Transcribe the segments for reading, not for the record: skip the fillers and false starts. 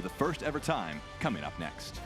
the first ever time coming up next.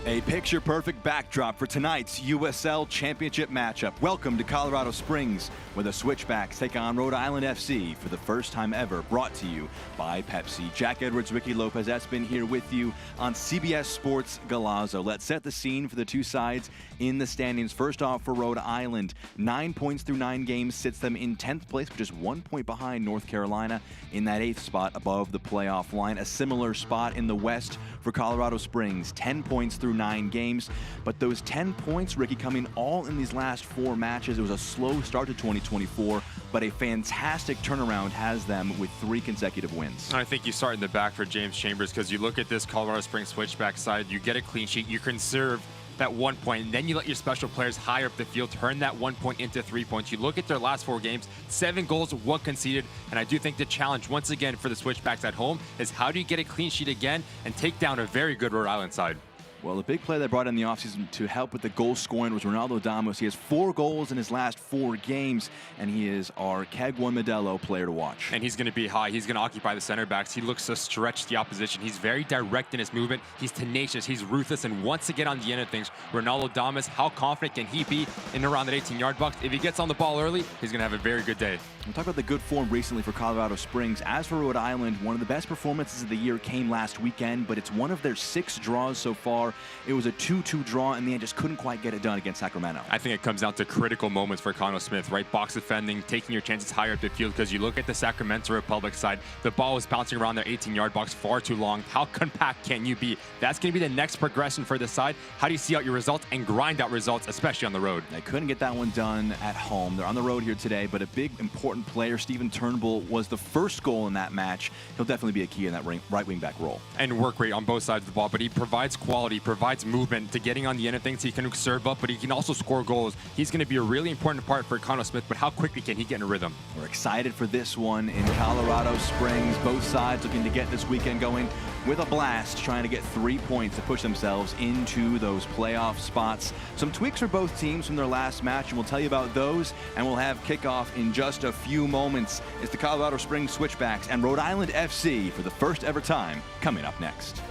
A picture-perfect backdrop for tonight's USL Championship matchup. Welcome to Colorado Springs, where the Switchbacks take on Rhode Island FC for the first time ever, brought to you by Pepsi. Jack Edwards, Ricky Lopez, that's been here with you on CBS Sports Galazo. Let's set the scene for the two sides in the standings. First off, for Rhode Island, 9 points through 9 games sits them in 10th place, which is 1 point behind North Carolina in that 8th spot above the playoff line. A similar spot in the West for Colorado Springs, 10 points through 9 games. But those 10 points, Ricky, coming all in these last 4 matches. It was a slow start to 2024, but a fantastic turnaround has them with 3 consecutive wins. I think you start in the back for James Chambers, because you look at this Colorado Springs Switchback side, you get a clean sheet, you conserve that 1 point, and then you let your special players higher up the field turn that 1 point into 3 points. You look at their last 4 games, 7 goals, 1 conceded, and I do think the challenge once again for the Switchbacks at home is how do you get a clean sheet again and take down a very good Rhode Island side. Well, the big player they brought in the offseason to help with the goal scoring was Ronaldo Damos. He has 4 goals in his last 4 games, and he is our Keg One Modelo player to watch. And he's going to be high. He's going to occupy the center backs. He looks to stretch the opposition. He's very direct in his movement. He's tenacious. He's ruthless. And once again on the end of things, Ronaldo Damos, how confident can he be in around that 18-yard box? If he gets on the ball early, he's going to have a very good day. We'll talk about the good form recently for Colorado Springs. As for Rhode Island, one of the best performances of the year came last weekend, but it's one of their 6 draws so far It was a 2-2 draw in the end, just couldn't quite get it done against Sacramento. I think it comes down to critical moments for Connell Smith, right? Box defending, taking your chances higher up the field, because you look at the Sacramento Republic side, the ball was bouncing around their 18-yard box far too long. How compact can you be? That's going to be the next progression for this side. How do you see out your results and grind out results, especially on the road? They couldn't get that one done at home. They're on the road here today, but a big, important player, Steven Turnbull, was the first goal in that match. He'll definitely be a key in that right wing back role. And work rate on both sides of the ball, but he provides quality, provides movement to getting on the end of things. He can serve up, but he can also score goals. He's going to be a really important part for Connell Smith, but how quickly can he get in a rhythm? We're excited for this one in Colorado Springs. Both sides looking to get this weekend going with a blast, trying to get 3 points to push themselves into those playoff spots. Some tweaks for both teams from their last match, and we'll tell you about those, and we'll have kickoff in just a few moments. It's the Colorado Springs Switchbacks and Rhode Island FC for the first ever time, coming up next.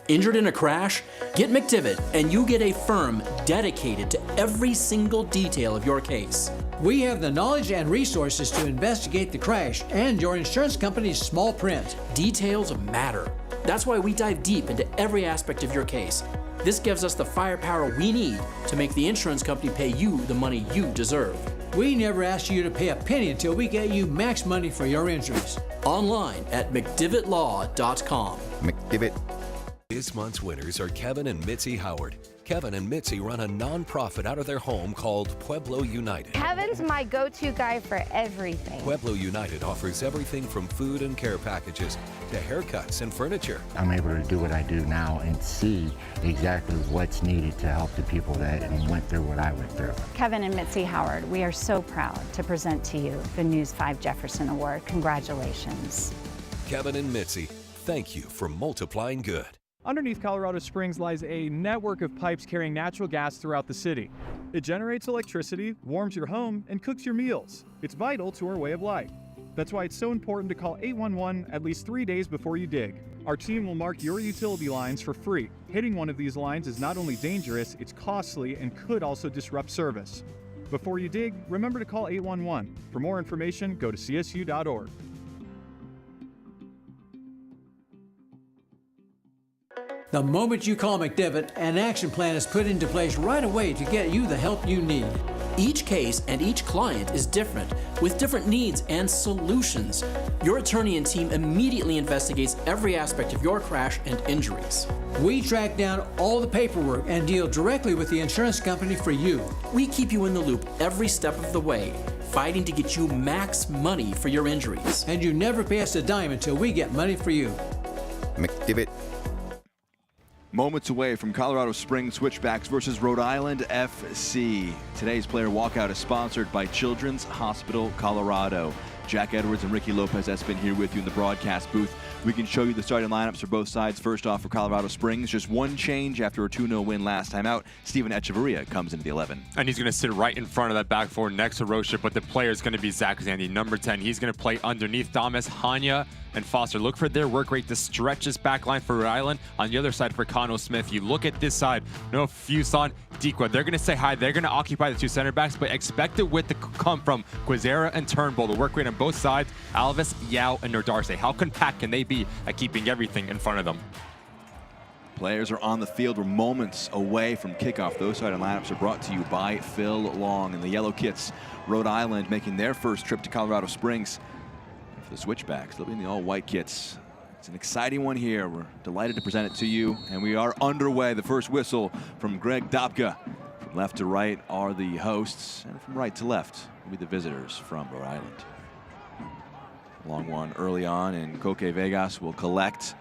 Injured in a crash? Get McDivitt and you get a firm dedicated to every single detail of your case. We have the knowledge and resources to investigate the crash and your insurance company's small print. Details matter. That's why we dive deep into every aspect of your case. This gives us the firepower we need to make the insurance company pay you the money you deserve. We never ask you to pay a penny until we get you max money for your injuries. Online at McDivittLaw.com. McDivitt. This month's winners are Kevin and Mitzi Howard. Kevin and Mitzi run a non-profit out of their home called Pueblo United. Kevin's my go-to guy for everything. Pueblo United offers everything from food and care packages to haircuts and furniture. I'm able to do what I do now and see exactly what's needed to help the people that went through what I went through. Kevin and Mitzi Howard, we are so proud to present to you the News 5 Jefferson Award. Congratulations. Kevin and Mitzi, thank you for multiplying good. Underneath Colorado Springs lies a network of pipes carrying natural gas throughout the city. It generates electricity, warms your home, and cooks your meals. It's vital to our way of life. That's why it's so important to call 811 at least 3 days before you dig. Our team will mark your utility lines for free. Hitting one of these lines is not only dangerous, it's costly and could also disrupt service. Before you dig, remember to call 811. For more information, go to csu.org. The moment you call McDivitt, an action plan is put into place right away to get you the help you need. Each case and each client is different, with different needs and solutions. Your attorney and team immediately investigates every aspect of your crash and injuries. We track down all the paperwork and deal directly with the insurance company for you. We keep you in the loop every step of the way, fighting to get you max money for your injuries. And you never pay us a dime until we get money for you. McDivitt. Moments away from Colorado Springs Switchbacks versus Rhode Island FC. Today's player walkout is sponsored by Children's Hospital Colorado. Jack Edwards and Ricky Lopez has been here with you in the broadcast booth. We can show you the starting lineups for both sides. First off, for Colorado Springs, just one change after a 2-0 win last time out. Steven Echeverria comes into the 11. And he's going to sit right in front of that back four next to Rocha, but the player is going to be Zach Zandy, number 10. He's going to play underneath Thomas, Hanya, and Foster. Look for their work rate to stretch this back line for Rhode Island. On the other side for Connell Smith, you look at this side, no Fuson, Dequa. They're going to say hi. They're going to occupy the two center backs, but expect the width to come from Quizera and Turnbull. The work rate on both sides, Alvis, Yao, and Nordarce. How compact can they be at keeping everything in front of them? Players are on the field. We're moments away from kickoff. Those starting lineups are brought to you by Phil Long and the Yellow Kits. Rhode Island making their first trip to Colorado Springs. For the Switchbacks, they'll be in the all-white kits. It's an exciting one here. We're delighted to present it to you, and we are underway. The first whistle from Greg Dobka. From left to right are the hosts, and from right to left will be the visitors from Rhode Island. Long one early on, and Coque Vegas will collect.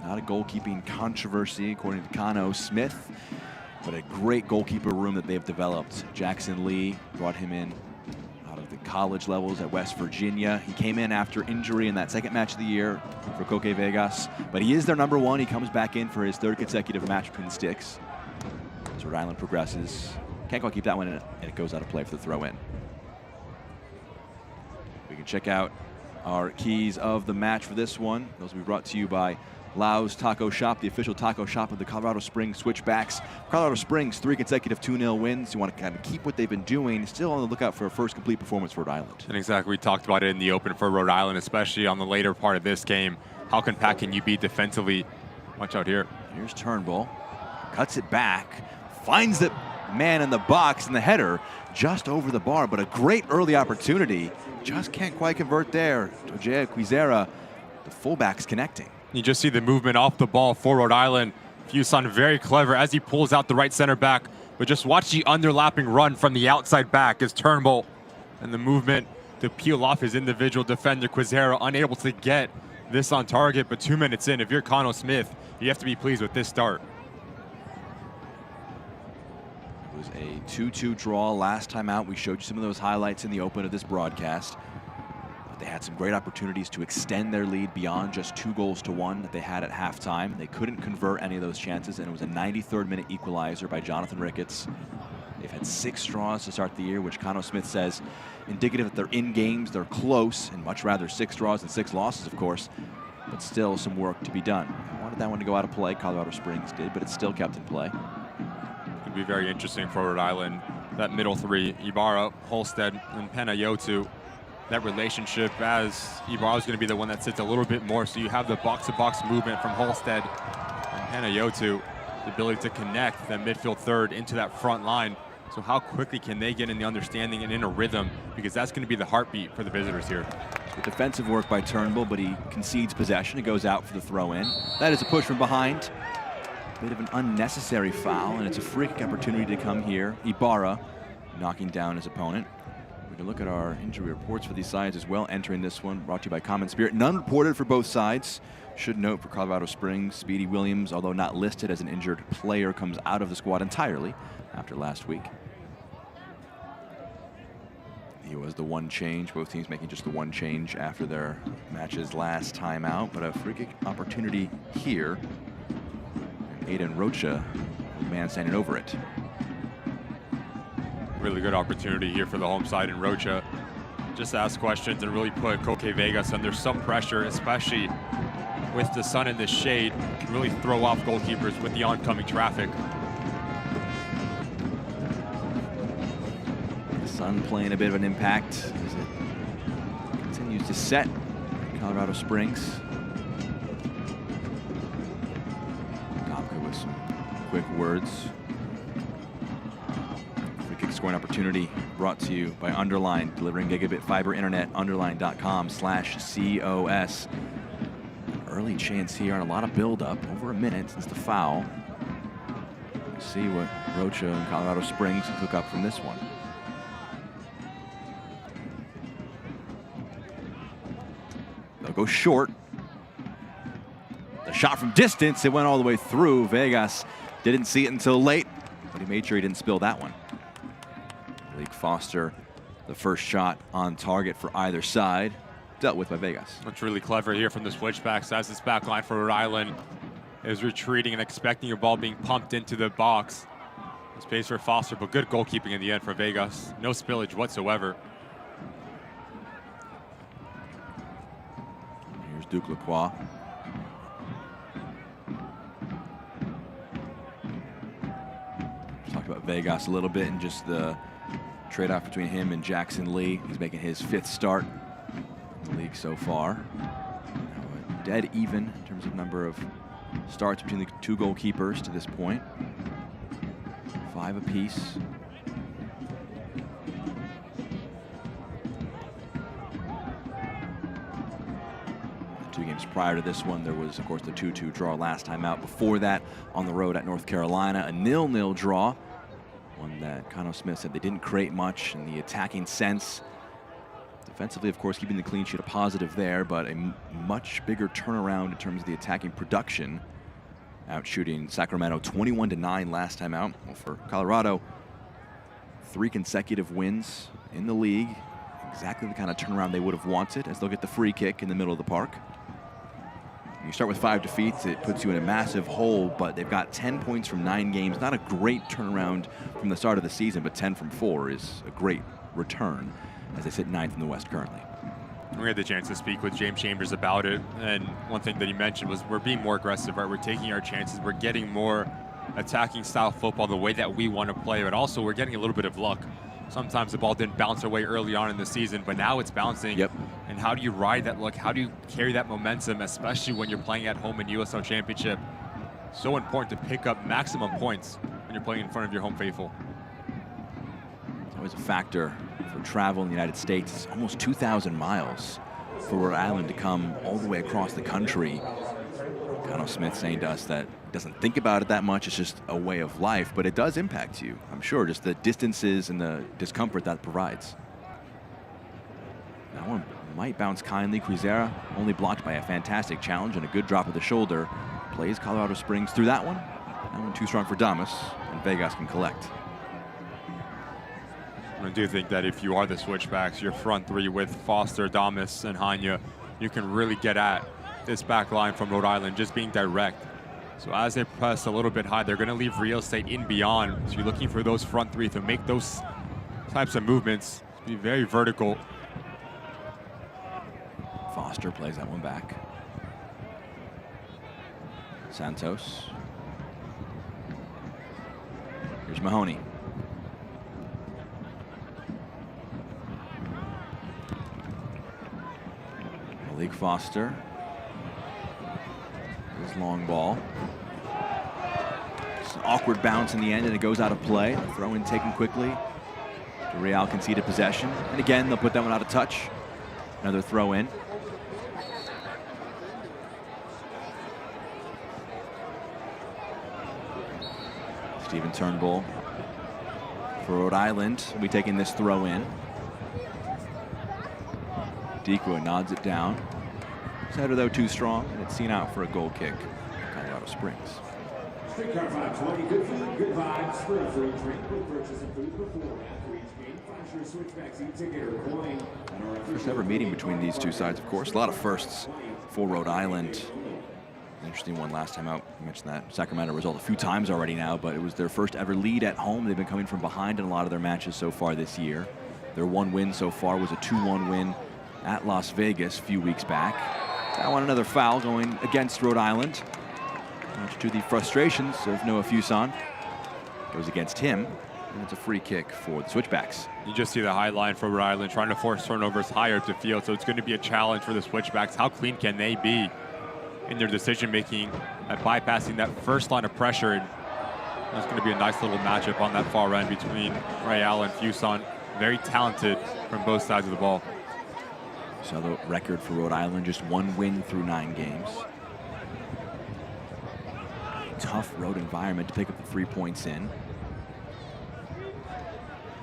Not a goalkeeping controversy, according to Connell Smith, but a great goalkeeper room that they've developed. Jackson Lee brought him in out of the college levels at West Virginia. He came in after injury in that second match of the year for Coque Vegas, but he is their number one. He comes back in for his third consecutive match between the sticks. As Rhode Island progresses, can't quite keep that one in, and it goes out of play for the throw-in. We can check out our keys of the match for this one. Those will be brought to you by Lau's Taco Shop, the official taco shop of the Colorado Springs Switchbacks. Colorado Springs, 3 consecutive 2-0 wins. You want to kind of keep what they've been doing. Still on the lookout for a first complete performance for Rhode Island. And exactly, we talked about it in the open for Rhode Island, especially on the later part of this game. How compact can you be defensively? Watch out here. Here's Turnbull, cuts it back, finds the man in the box, and the header just over the bar, but a great early opportunity. Just can't quite convert there. Tojea Quizera, the fullback's connecting. You just see the movement off the ball for Rhode Island. Fuson very clever as he pulls out the right center back, but just watch the underlapping run from the outside back as Turnbull and the movement to peel off his individual defender. Quizera unable to get this on target, but 2 minutes in, if you're Cano Smith, you have to be pleased with this start. It was a 2-2 draw last time out. We showed you some of those highlights in the open of this broadcast. But they had some great opportunities to extend their lead beyond just 2-1 that they had at halftime. They couldn't convert any of those chances, and it was a 93rd minute equalizer by Jonathan Ricketts. They've had 6 draws to start the year, which Cano Smith says indicative that they're in games, they're close, and much rather 6 draws than 6 losses, of course, but still some work to be done. I wanted that one to go out of play. Colorado Springs did, but it's still kept in play. It'd be very interesting for Rhode Island. That middle three, Ibarra, Holstead, and Panayotu. That relationship, as Ibarra's going to be the one that sits a little bit more, so you have the box-to-box movement from Holstead and Panayotu, the ability to connect that midfield third into that front line. So how quickly can they get in the understanding and in a rhythm, because that's going to be the heartbeat for the visitors here. Good defensive work by Turnbull, but he concedes possession. It goes out for the throw-in. That is a push from behind. Bit of an unnecessary foul, and it's a free kick opportunity to come here. Ibarra knocking down his opponent. We can look at our injury reports for these sides as well. Entering this one, brought to you by Common Spirit. None reported for both sides. Should note for Colorado Springs, Speedy Williams, although not listed as an injured player, comes out of the squad entirely after last week. He was the one change, both teams making just the one change after their matches last time out, but a free kick opportunity here. And Aiden Rocha, the man standing over it. Really good opportunity here for the home side in Rocha. Just ask questions and really put Koke Vegas under some pressure, especially with the sun in the shade, really throw off goalkeepers with the oncoming traffic. The sun playing a bit of an impact as it continues to set Colorado Springs. Gomka with some quick words. Free kick scoring opportunity brought to you by Underline, delivering gigabit fiber internet, underline.com/COS. Early chance here and a lot of build-up, over a minute since the foul. Let's see what Rocha and Colorado Springs can cook up from this one. They'll go short. The shot from distance, it went all the way through. Vegas didn't see it until late, but he made sure he didn't spill that one. Malik Foster, the first shot on target for either side, dealt with by Vegas. That's really clever here from the Switchbacks as this back line for Rhode Island is retreating and expecting a ball being pumped into the box. Space for Foster, but good goalkeeping in the end for Vegas. No spillage whatsoever. Here's Duke Lacroix. Talked about Vegas a little bit and just the trade-off between him and Jackson Lee. He's making his 5th start in the league so far. Now dead even in terms of number of starts between the 2 goalkeepers to this point. 5 apiece. The 2 games prior to this one, there was, of course, the 2-2 draw last time out. Before that, on the road at North Carolina, a 0-0 draw. One that Cano Smith said they didn't create much in the attacking sense. Defensively, of course, keeping the clean sheet a positive there, but a much bigger turnaround in terms of the attacking production. Out shooting Sacramento 21-9 last time out. Well, for Colorado, 3 consecutive wins in the league. Exactly the kind of turnaround they would have wanted, as they'll get the free kick in the middle of the park. When you start with 5 defeats, it puts you in a massive hole, but they've got 10 points from 9 games. Not a great turnaround from the start of the season, but 10 from 4 is a great return as they sit 9th in the West currently. We had the chance to speak with James Chambers about it, and one thing that he mentioned was we're being more aggressive, right? We're taking our chances. We're getting more attacking style football the way that we want to play, but also we're getting a little bit of luck. Sometimes the ball didn't bounce our way early on in the season, but now it's bouncing. Yep. And how do you ride that luck? How do you carry that momentum, especially when you're playing at home in USL Championship? So important to pick up maximum points when you're playing in front of your home faithful. It's always a factor for travel in the United States. It's almost 2,000 miles for Rhode Island to come all the way across the country. Connell Smith saying to us that he doesn't think about it that much. It's just a way of life, but it does impact you, I'm sure, just the distances and the discomfort that provides. That one might bounce kindly. Quizera only blocked by a fantastic challenge and a good drop of the shoulder. Plays Colorado Springs through that one. That one too strong for Damas, and Vegas can collect. I do think that if you are the Switchbacks, your front three with Foster, Damas, and Hanya, you can really get at this back line from Rhode Island, just being direct. So as they press a little bit high, they're going to leave real estate in beyond. So you're looking for those front three to make those types of movements, be very vertical. Foster plays that one back. Santos. Here's Mahoney. Malik Foster. His long ball. Just an awkward bounce in the end, and it goes out of play. The throw in taken quickly. The Real conceded possession. And again, they'll put that one out of touch. Another throw in. Stephen Turnbull for Rhode Island will be taking this throw in. Dequa nods it down. His header, though, too strong, and it's seen out for a goal kick. Colorado Springs. Streetcar 520, good food, good vibes, for a free drink, good purchase of food before, after each game, flash your Switchbacks e-ticket or coin. First ever meeting between these two sides, of course. A lot of firsts for Rhode Island. Interesting one last time out. I mentioned that Sacramento result a few times already now, but it was their first ever lead at home. They've been coming from behind in a lot of their matches so far this year. Their one win so far was a 2-1 win at Las Vegas a few weeks back. That one, another foul going against Rhode Island. Much to the frustrations of Noah Fuson. Goes against him, and it's a free kick for the Switchbacks. You just see the high line for Rhode Island trying to force turnovers higher up the field, so it's going to be a challenge for the Switchbacks. How clean can they be in their decision-making at bypassing that first line of pressure? And that's going to be a nice little matchup on that far end between Real and Fuson. Very talented from both sides of the ball. So the record for Rhode Island, just one win through 9 games. Tough road environment to pick up the 3 points in.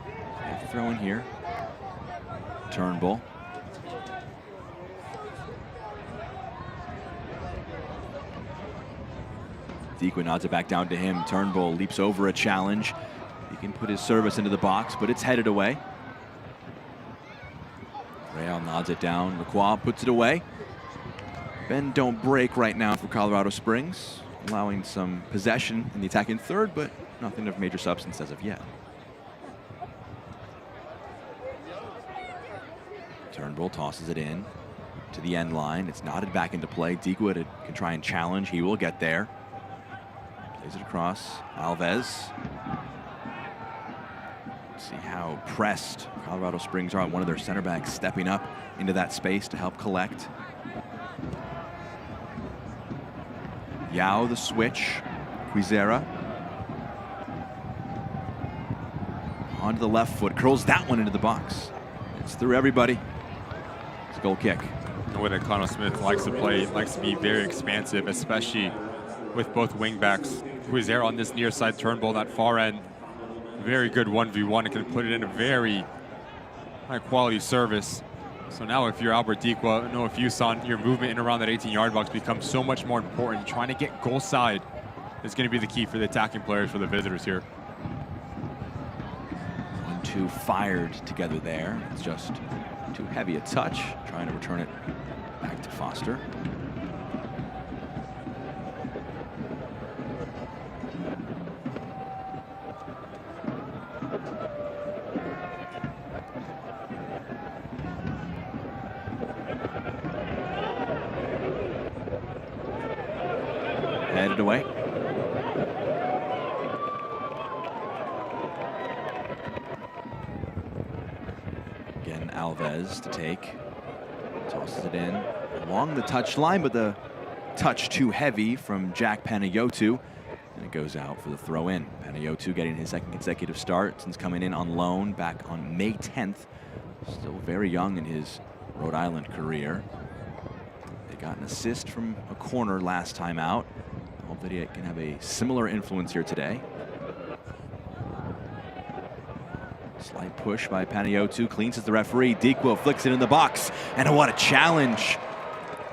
They have to throw in here. Turnbull. Dequa nods it back down to him. Turnbull leaps over a challenge. He can put his service into the box, but it's headed away. Real nods it down. Lacroix puts it away. Bend don't break right now for Colorado Springs, allowing some possession in the attacking third, but nothing of major substance as of yet. Turnbull tosses it in to the end line. It's nodded back into play. Dequa can try and challenge. He will get there. Plays it across. Alves. See how pressed Colorado Springs are. One of their center backs stepping up into that space to help collect. Yao the switch. Quizera. Onto the left foot. Curls that one into the box. It's through everybody. It's a goal kick. The way that Connell Smith likes to play, likes to be very expansive, especially with both wingbacks. Quizera on this near side, Turnbull that far end. Very good 1v1. It can put it in a very high quality service. So now if you're Albert Dequa, Noah Fuson, your movement in around that 18-yard box becomes so much more important. Trying to get goal side is going to be the key for the attacking players for the visitors here. 1-2 fired together there. It's just too heavy a touch. Trying to return it back to Foster. headed away. Again, Alves to take. Tosses it in along the touch line, but the touch too heavy from Jack Panayotou. And it goes out for the throw in. Panayotou getting his second consecutive start since coming in on loan back on May 10th. Still very young in his Rhode Island career. They got an assist from a corner last time out. I hope that he can have a similar influence here today. Slight push by Panayotou, cleans as the referee. Dikwa flicks it in the box, and what a challenge.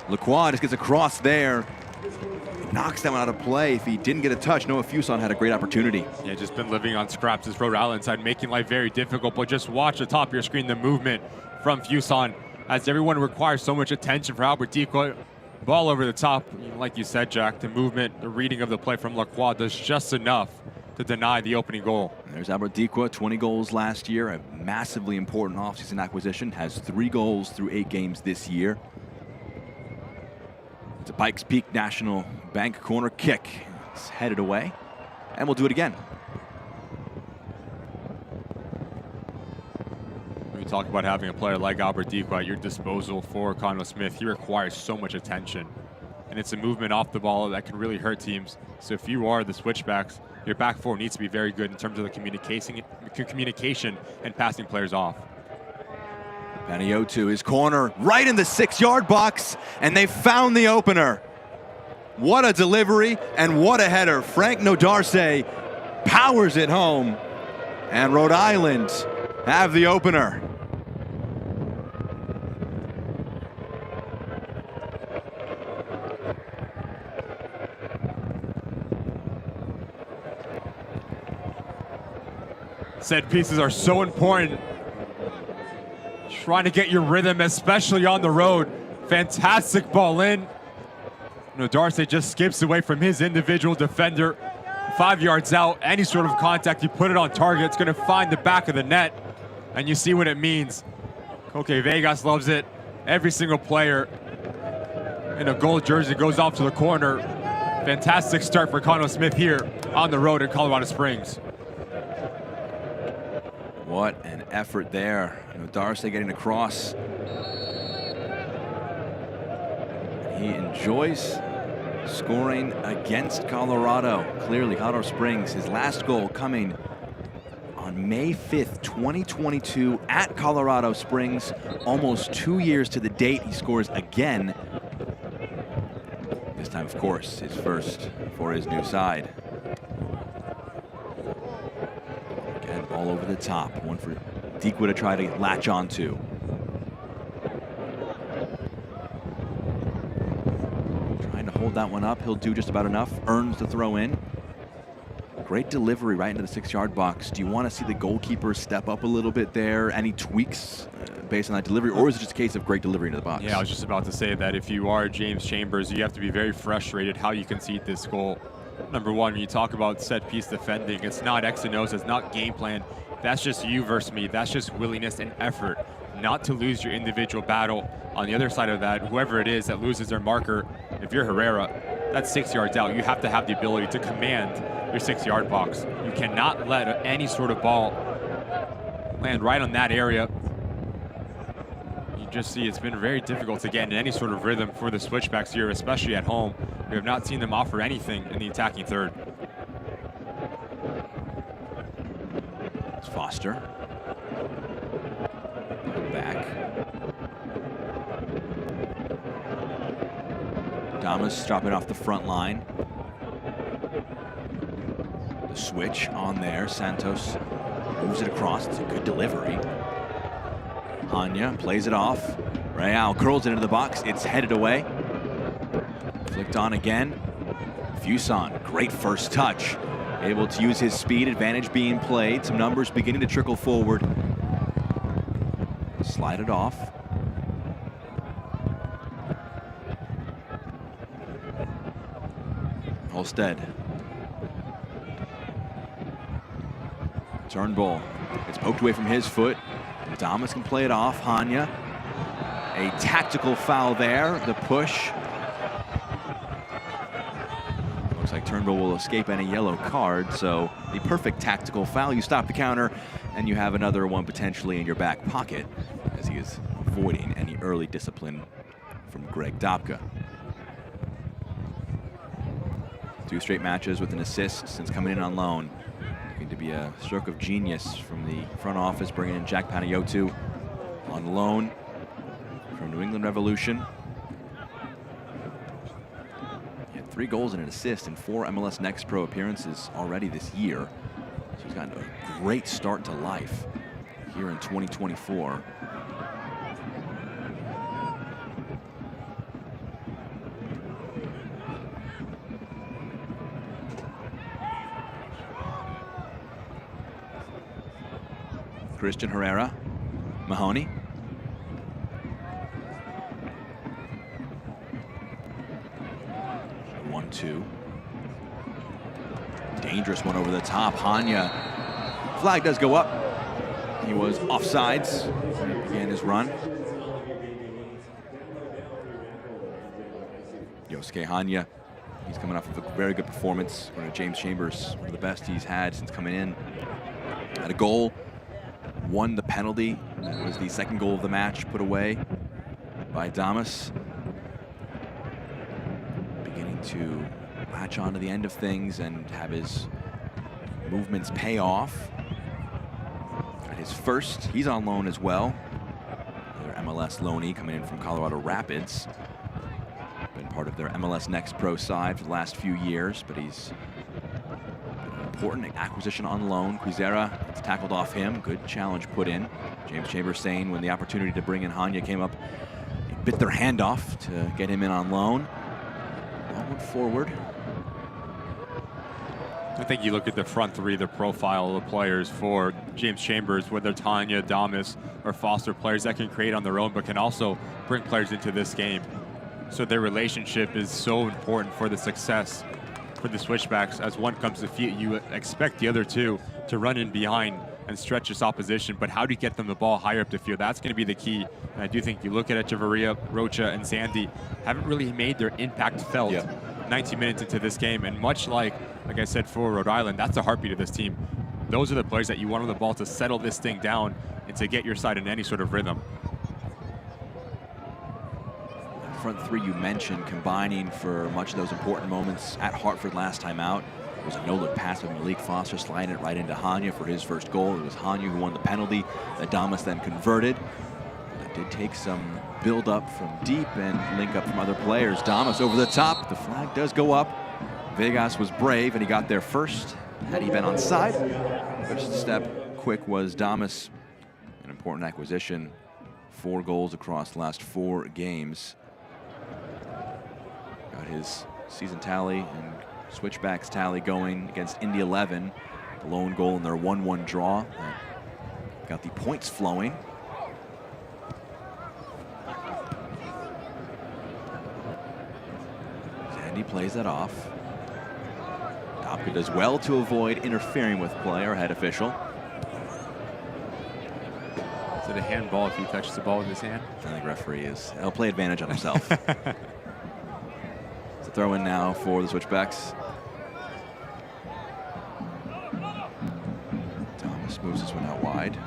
Lacroix just gets across there. Knocks that one out of play. If he didn't get a touch, Noah Fuson had a great opportunity. Yeah, just been living on scraps this Rhode Island side, making life very difficult. But just watch the top of your screen, the movement from Fuson, as everyone requires so much attention for Albert Dikwa. Ball over the top, like you said, Jack. The movement, the reading of the play from Lacroix does just enough to deny the opening goal. There's Albert Dikwa, 20 goals last year, a massively important offseason acquisition. Has 3 goals through 8 games this year. It's a Pikes Peak National Bank corner kick. It's headed away, and we'll do it again. When you talk about having a player like Albert Dikwa at your disposal for Conwell Smith, he requires so much attention. And it's a movement off the ball that can really hurt teams. So if you are the Switchbacks, your back four needs to be very good in terms of the communication and passing players off. Panayotou, his corner, right in the 6-yard box, and they found the opener. What a delivery and what a header. Frank Nodarse powers it home, and Rhode Island have the opener. Set pieces are so important. Trying to get your rhythm, especially on the road. Fantastic ball in. Nodarse just skips away from his individual defender. 5 yards out, any sort of contact, you put it on target, it's going to find the back of the net. And you see what it means. Koke Vegas loves it. Every single player in a gold jersey goes off to the corner. Fantastic start for Conwell Smith here on the road in Colorado Springs. What an effort there. Nodarse getting across. He enjoys scoring against Colorado. Clearly, Colorado Springs, his last goal coming on May 5th, 2022 at Colorado Springs. Almost 2 years to the date, he scores again. This time, of course, his first for his new side. Again, ball over the top. One for Dikwa to try to latch onto. Trying to hold that one up. He'll do just about enough. Earns the throw in. Great delivery right into the 6-yard box. Do you want to see the goalkeeper step up a little bit there? Any tweaks based on that delivery, or is it just a case of great delivery into the box? Yeah, I was just about to say that if you are James Chambers, you have to be very frustrated how you concede this goal. Number one, when you talk about set piece defending, it's not X and O's, it's not game plan. That's just you versus me. That's just willingness and effort not to lose your individual battle. On the other side of that, whoever it is that loses their marker, if you're Herrera, that's 6 yards out. You have to have the ability to command your 6-yard box. You cannot let any sort of ball land right on that area. You just see it's been very difficult to get in any sort of rhythm for the Switchbacks here, especially at home. We have not seen them offer anything in the attacking third. It's Foster. Back. Damas dropping off the front line. The switch on there. Santos moves it across. It's a good delivery. Hanya plays it off. Real curls it into the box. It's headed away. Flicked on again. Fuson, great first touch. Able to use his speed, advantage being played. Some numbers beginning to trickle forward. Slide it off. Holstead. Turnbull. It's poked away from his foot. Damas can play it off. Hanya. A tactical foul there. The push. like Turnbull will escape any yellow card, so the perfect tactical foul. You stop the counter, and you have another one potentially in your back pocket, as he is avoiding any early discipline from Greg Dobka. 2 straight matches with an assist since coming in on loan. Going to be a stroke of genius from the front office, bringing in Jack Panayotou on loan from New England Revolution. He had 3 goals and an assist in 4 MLS Next Pro appearances already this year. So he's gotten a great start to life here in 2024. Christian Herrera, Mahoney. One-two. Dangerous one over the top. Hanya. Flag does go up. He was offsides. Began his run. Yosuke Hanya. He's coming off of a very good performance. One of James Chambers, one of the best he's had since coming in. Had a goal. Won the penalty. That was the second goal of the match, put away by Damas. Beginning to latch on to the end of things and have his movements pay off. Got his first. He's on loan as well. Another MLS loanee coming in from Colorado Rapids. Been part of their MLS Next Pro side for the last few years, but he's important acquisition on loan. Quizera tackled off him. Good challenge put in. James Chambers saying when the opportunity to bring in Hanya came up, he bit their hand off to get him in on loan. Onward forward. I think you look at the front 3, the profile of the players for James Chambers, whether Tanya, Damas, or Foster, players that can create on their own, but can also bring players into this game. So their relationship is so important for the success for the Switchbacks. As one comes to feet, you expect the other two to run in behind and stretch this opposition, but how do you get them the ball higher up the field? That's going to be the key. And I do think you look at Echeverria, Rocha, and Sandy haven't really made their impact felt 90 minutes into this game. And much like I said for Rhode Island, that's the heartbeat of this team. Those are the players that you want on the ball to settle this thing down and to get your side in any sort of rhythm. Front 3 you mentioned combining for much of those important moments at Hartford last time out. It was a no-look pass by Malik Foster, sliding it right into Hanya for his first goal. It was Hanya who won the penalty that Damas then converted. It did take some build-up from deep and link up from other players. Damas over the top. The flag does go up. Vegas was brave, and he got there first. Had he been on side, first step quick was Damas. An important acquisition. 4 goals across the last 4 games. Got his season tally and Switchbacks tally going against Indy 11. The lone goal in their 1-1 draw. Got the points flowing. Sandy plays that off. Dobka does well to avoid interfering with play or head official. Is it a handball if he touches the ball with his hand? I think referee he'll play advantage on himself. It's a throw in now for the Switchbacks. Thomas moves this one out wide.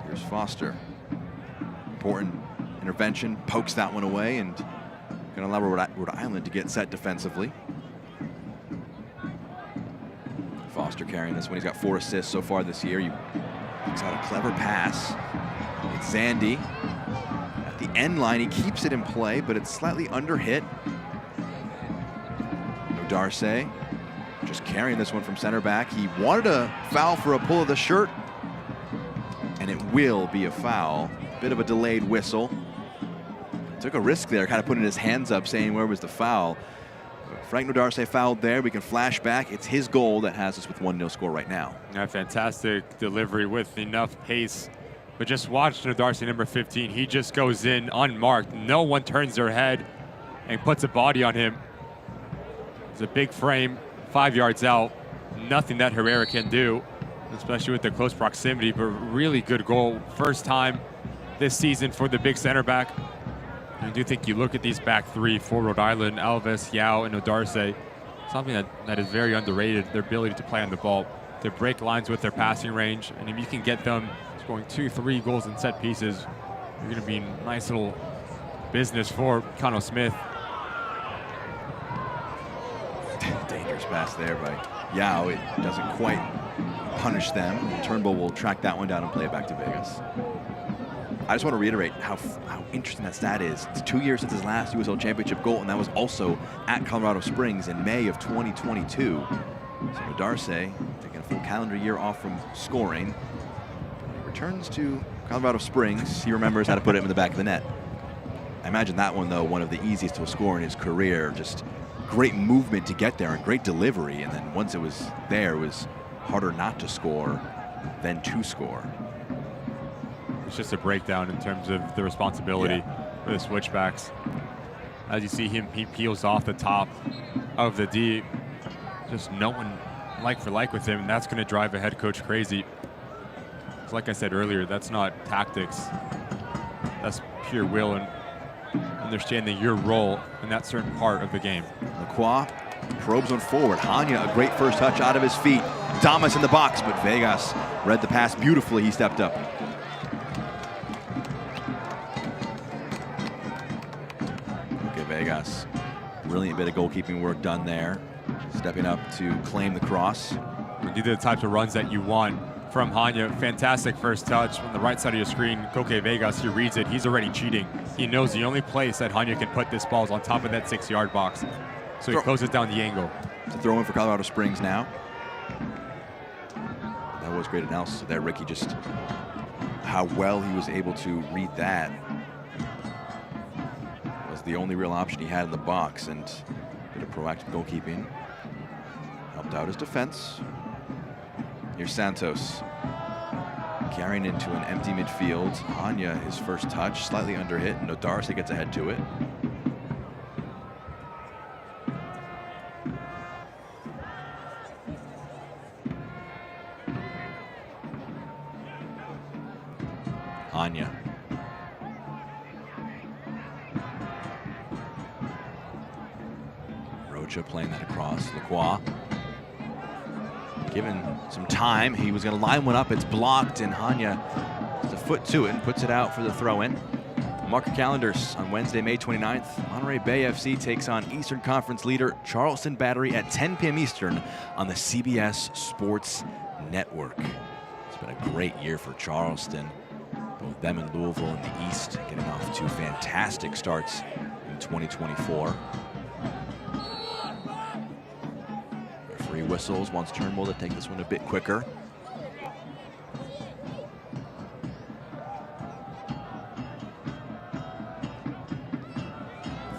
Here's Foster. Important intervention, pokes that one away, and going to allow Rhode Island to get set defensively. Foster carrying this one. He's got 4 assists so far this year. He's got a clever pass. It's Zandy. At the end line, he keeps it in play, but it's slightly under hit. Darce just carrying this one from center back. He wanted a foul for a pull of the shirt, and it will be a foul. Bit of a delayed whistle. Took a risk there, kind of putting his hands up, saying where was the foul. Frank Nodarce fouled there. We can flash back. It's his goal that has us with 1-0 score right now. A fantastic delivery with enough pace. But just watch Nodarce, number 15. He just goes in unmarked. No one turns their head and puts a body on him. It's a big frame, 5 yards out. Nothing that Herrera can do, especially with the close proximity, but really good goal. First time this season for the big center back. I do think you look at these back 3 for Rhode Island, Alves, Yao, and Odarce. something that is very underrated, their ability to play on the ball, to break lines with their passing range. And if you can get them scoring 2-3 goals in set pieces, you're going to be in nice little business for Connell Smith. Dangerous pass there by Yao. It doesn't quite punish them. Turnbull will track that one down and play it back to Vegas. I just want to reiterate how interesting that stat is. It's 2 years since his last USL Championship goal, and that was also at Colorado Springs in May of 2022. So Darce, taking a full calendar year off from scoring, returns to Colorado Springs. He remembers how to put it in the back of the net. I imagine that one, though, one of the easiest to score in his career. Just great movement to get there and great delivery. And then once it was there, it was harder not to score than to score. It's just a breakdown in terms of the responsibility for the Switchbacks. As you see him, he peels off the top of the D. Just no one like for like with him, and that's going to drive a head coach crazy. Like I said earlier, that's not tactics. That's pure will and understanding your role in that certain part of the game. Lacroix probes one forward. Hanya, a great first touch out of his feet. Damas in the box, but Vegas read the pass beautifully. He stepped up. Okay, Vegas. Brilliant bit of goalkeeping work done there. Stepping up to claim the cross. These are the types of runs that you want from Hanya. Fantastic first touch on the right side of your screen. Koke Vegas, he reads it. He's already cheating. He knows the only place that Hanya can put this ball is on top of that 6-yard box. So he closes down the angle. It's a throw in for Colorado Springs now. That was great analysis there, Ricky. Just how well he was able to read that. Was the only real option he had in the box, and bit of proactive goalkeeping. Helped out his defense. Here's Santos carrying into an empty midfield. Hanya, his first touch, slightly under hit. Nodarse gets ahead to it. Hanya. Rocha playing that across. Lacroix. Given some time, he was going to line one up. It's blocked, and Hanya has a foot to it and puts it out for the throw-in. Mark your calendars on Wednesday, May 29th. Monterey Bay FC takes on Eastern Conference leader Charleston Battery at 10 p.m. Eastern on the CBS Sports Network. It's been a great year for Charleston. Both them and Louisville in the East getting off to fantastic starts in 2024. Referee whistles, wants Turnbull to take this one a bit quicker.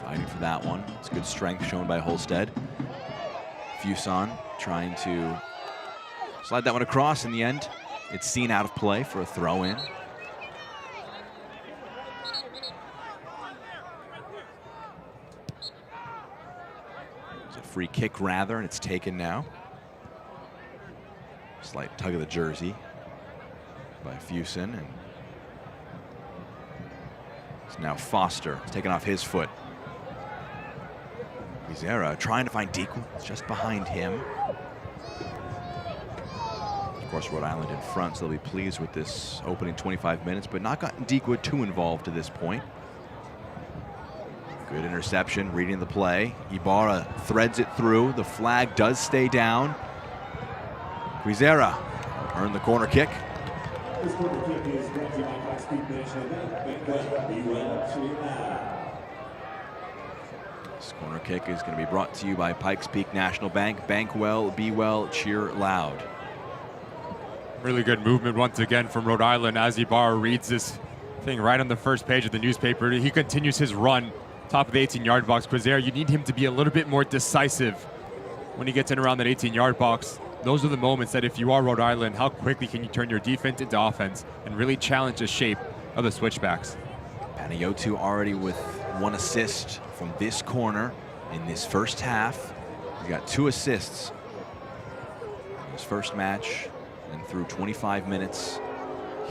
Fighting for that one. It's good strength shown by Holstead. Fuson trying to slide that one across. In the end, it's seen out of play for a throw-in. Free kick rather, and it's taken now. Slight tug of the jersey by Fuson, and it's now Foster. It's taken off his foot. Guizera trying to find Deacon. It's just behind him. Of course, Rhode Island in front, so they'll be pleased with this opening 25 minutes, but not gotten Deekwood too involved to this point. Good interception, reading the play. Ibarra threads it through. The flag does stay down. Guizera earned the corner kick. This corner kick is brought to you by Pikes Peak National Bank. Be well, cheer loud. This corner kick is going to be brought to you by Pikes Peak National Bank. Bank well, be well, cheer loud. Really good movement once again from Rhode Island as Ibarra reads this thing right on the first page of the newspaper. He continues his run. Top of the 18-yard box. Guizera, you need him to be a little bit more decisive when he gets in around that 18-yard box. Those are the moments that if you are Rhode Island, how quickly can you turn your defense into offense and really challenge the shape of the Switchbacks. Panayotou already with 1 assist from this corner in this first half. He got 2 assists in his first match and through 25 minutes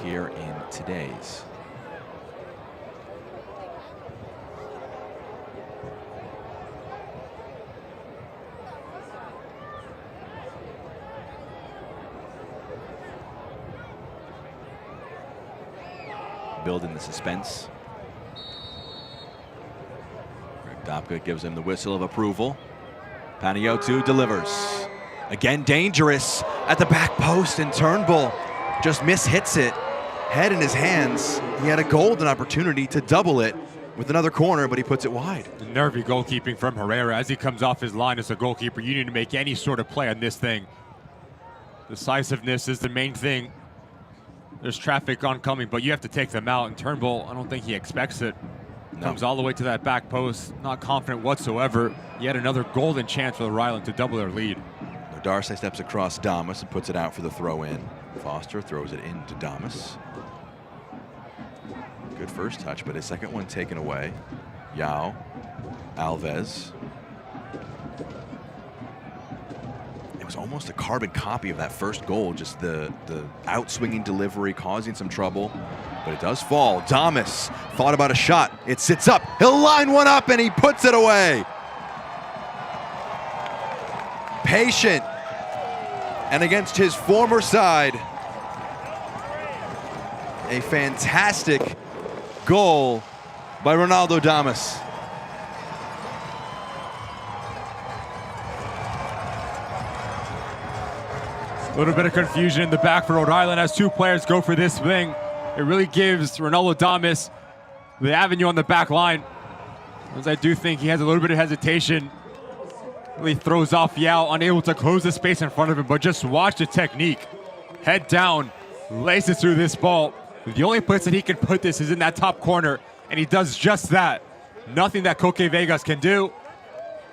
here in today's. building the suspense. Greg Dopka gives him the whistle of approval. Panayiotou delivers. Again, dangerous at the back post, and Turnbull just mishits it. Head in his hands. He had a golden opportunity to double it with another corner, but he puts it wide. Nervy goalkeeping from Herrera. As he comes off his line as a goalkeeper, you need to make any sort of play on this thing. Decisiveness is the main thing. There's traffic oncoming, but you have to take them out. And Turnbull, I don't think he expects it. No. Comes all the way to that back post, not confident whatsoever. Yet another golden chance for the Rhode Island to double their lead. Darcy steps across Damas and puts it out for the throw in. Foster throws it into Damas. Good first touch, but his second one taken away. Yao, Alves. It was almost a carbon copy of that first goal, just the outswinging delivery causing some trouble, but it does fall. Damas thought about a shot. It sits up. He'll line one up and he puts it away. Patient, and against his former side, a fantastic goal by Ronaldo Damas. A little bit of confusion in the back for Rhode Island as two players go for this thing. It really gives Ronaldo Damas the avenue on the back line, as I do think he has a little bit of hesitation. Really throws off Yao, unable to close the space in front of him, but just watch the technique. Head down, laces through this ball. The only place that he can put this is in that top corner, and he does just that. Nothing that Koke Vegas can do.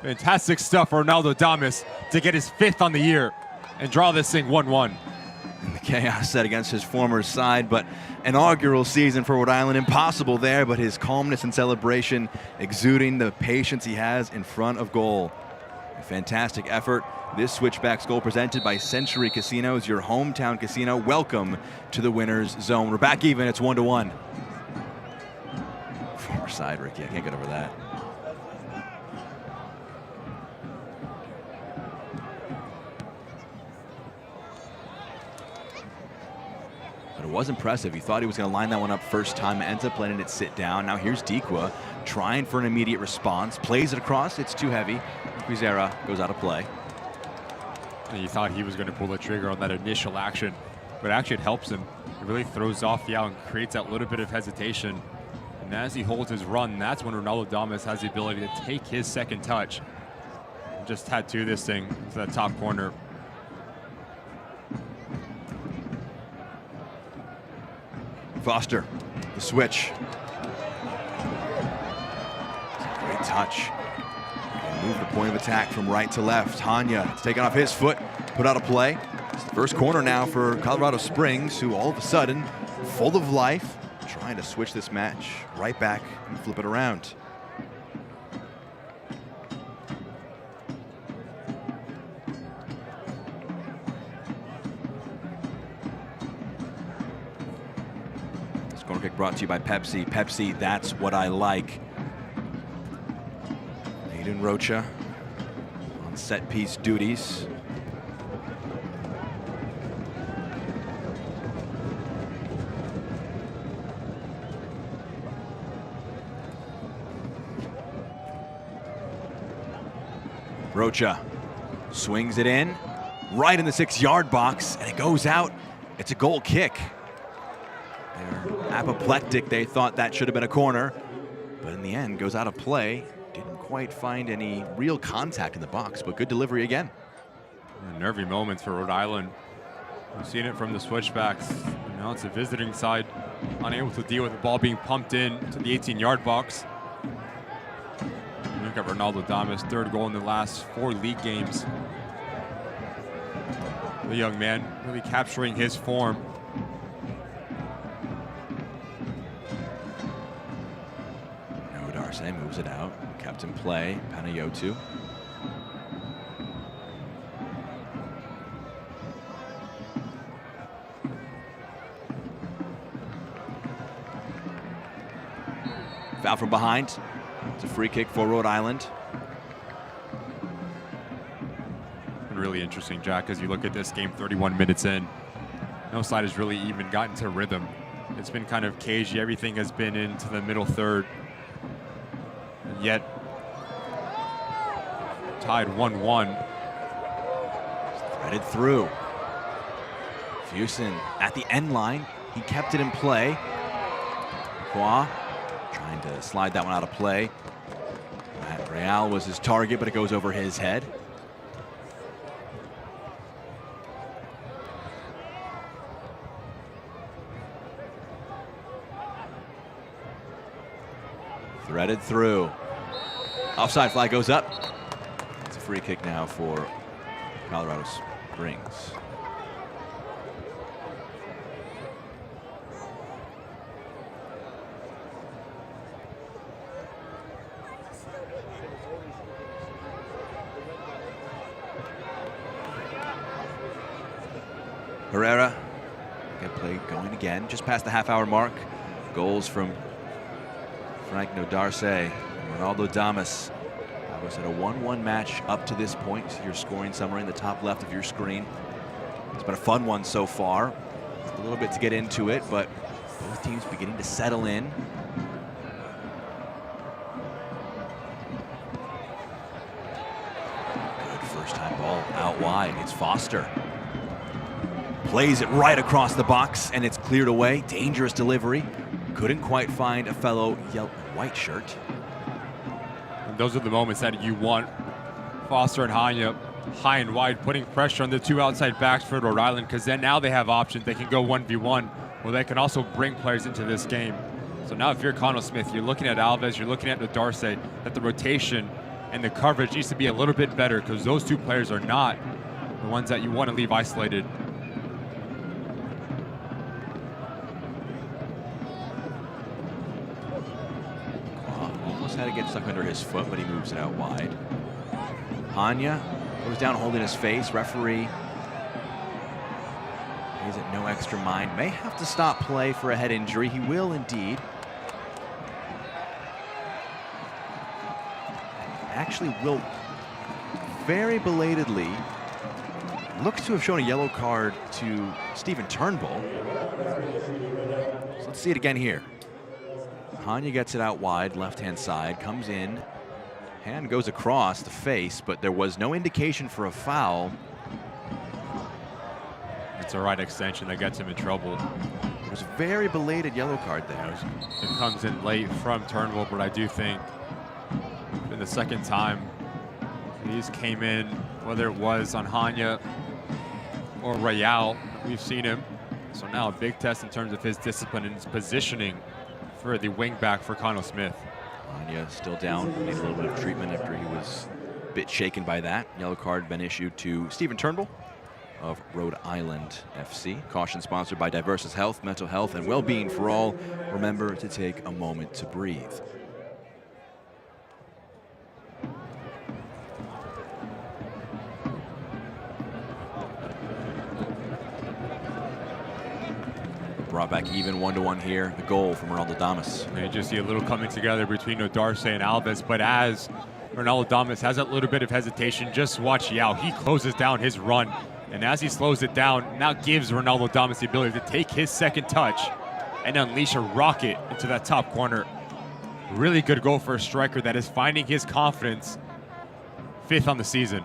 Fantastic stuff for Ronaldo Damas to get his 5th on the year and draw this thing 1-1. And the chaos set against his former side, but inaugural season for Rhode Island. Impossible there, but his calmness and celebration exuding the patience he has in front of goal. A fantastic effort. This Switchbacks goal presented by Century Casinos, your hometown casino. Welcome to the winner's zone. We're back even. It's 1-1. Former side, Ricky. I can't get over that. But it was impressive. He thought he was going to line that one up first time. Ends up letting it sit down. Now here's Dikwa trying for an immediate response. Plays it across. It's too heavy. Guizera goes out of play. And you thought he was going to pull the trigger on that initial action, but actually it helps him. It really throws off Yao and creates that little bit of hesitation. And as he holds his run, that's when Ronaldo Damas has the ability to take his second touch. Just tattoo this thing to that top corner. Foster, the switch. Great touch. Move the point of attack from right to left. Hanya, it's taken off his foot, put out a play. It's the first corner now for Colorado Springs, who all of a sudden, full of life, trying to switch this match right back and flip it around. This corner kick brought to you by Pepsi. Pepsi, that's what I like. Aiden Rocha on set piece duties. Rocha swings it in, right in the 6-yard box, and it goes out. It's a goal kick. They're apoplectic. They thought that should have been a corner, but in the end, goes out of play. Didn't quite find any real contact in the box, but good delivery again. Nervy moments for Rhode Island. We've seen it from the Switchbacks. Now it's the visiting side, unable to deal with the ball being pumped in to the 18-yard box. Look at Ronaldo Damas, 3rd goal in the last 4 league games. The young man really capturing his form. Now Darce moves it out, kept in play, Panayiotou. Foul from behind. It's a free kick for Rhode Island. Really interesting, Jack, as you look at this game 31 minutes in. No side has really even gotten to rhythm. It's been kind of cagey. Everything has been into the middle third. And yet, tied 1-1. Threaded through. Fusen at the end line. He kept it in play. Qua trying to slide that one out of play. Real was his target, but it goes over his head. Threaded through. Offside flag goes up. It's a free kick now for Colorado Springs. Herrera, get play going again, just past the half-hour mark. Goals from Frank Nodarce and Ronaldo Damas. That was at a 1-1 match up to this point. Your scoring summary in the top left of your screen. It's been a fun one so far. A little bit to get into it, but both teams beginning to settle in. Good first-time ball out wide. It's Foster. Plays it right across the box, and it's cleared away. Dangerous delivery. Couldn't quite find a fellow white shirt. And those are the moments that you want Foster and Hanya high and wide, putting pressure on the two outside backs for Rhode Island, because then now they have options. They can go 1v1, or they can also bring players into this game. So now if you're Connell Smith, you're looking at Alves, you're looking at Nodarce, that the rotation and the coverage needs to be a little bit better, because those two players are not the ones that you want to leave isolated. Had to get stuck under his foot, but he moves it out wide. Hanya goes down holding his face. Referee pays it no extra mind. May have to stop play for a head injury. He will indeed. Actually will very belatedly looks to have shown a yellow card to Stephen Turnbull. So let's see it again here. Hanya gets it out wide, left-hand side, comes in, hand goes across the face, but there was no indication for a foul. It's a right extension that gets him in trouble. It was a very belated yellow card there. It comes in late from Turnbull, but I do think in the second time, these came in, whether it was on Hanya or Real, we've seen him. So now a big test in terms of his discipline and his positioning for the wing back for Connell Smith. Hanya still down, need a little bit of treatment after he was a bit shaken by that. Yellow card been issued to Stephen Turnbull of Rhode Island FC. Caution sponsored by Diversus Health, mental health and well-being for all. Remember to take a moment to breathe. Brought back even 1-1 here. The goal from Ronaldo Damas. You just see a little coming together between Nodarce and Alves, but as Ronaldo Damas has that little bit of hesitation, just watch Yao. He closes down his run, and as he slows it down, now gives Ronaldo Damas the ability to take his second touch and unleash a rocket into that top corner. Really good goal for a striker that is finding his confidence. 5th on the season.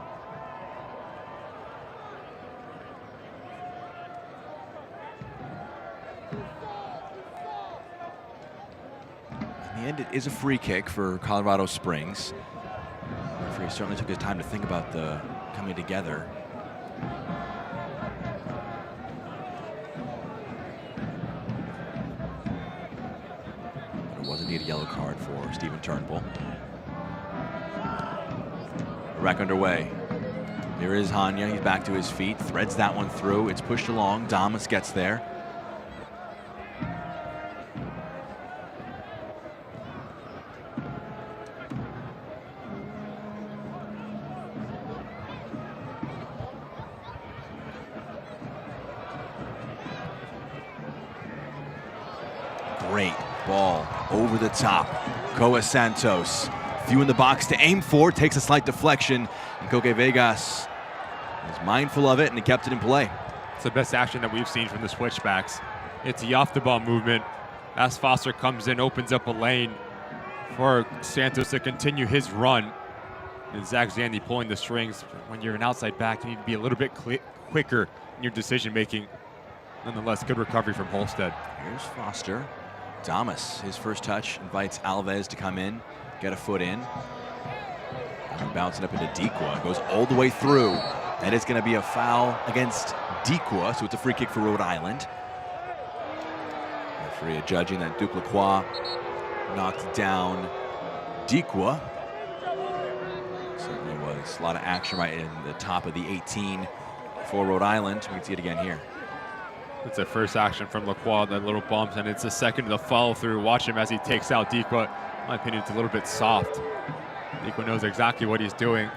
In the end, it is a free kick for Colorado Springs. The referee certainly took his time to think about the coming together. But it was indeed a yellow card for Stephen Turnbull. Wreck underway. There is Hanya. He's back to his feet. Threads that one through. It's pushed along. Damas gets there. Great ball over the top. Coa Santos, few in the box to aim for, takes a slight deflection, and Coque Vegas was mindful of it and he kept it in play. It's the best action that we've seen from the Switchbacks. It's the off-the-ball movement. As Foster comes in, opens up a lane for Santos to continue his run. And Zach Zandy pulling the strings. When you're an outside back, you need to be a little bit quicker in your decision-making. Nonetheless, good recovery from Holstead. Here's Foster. Damas, his first touch, invites Alves to come in, get a foot in. And bouncing up into Dequa, goes all the way through. That is going to be a foul against Dequa, so it's a free kick for Rhode Island. Referee judging that Duke Lacroix knocked down Dequa. Certainly was a lot of action right in the top of the 18 for Rhode Island. We can see it again here. It's a first action from Lacroix, that little bump, and it's a second of the follow through. Watch him as he takes out Dequa. In my opinion, it's a little bit soft. Dequa knows exactly what he's doing.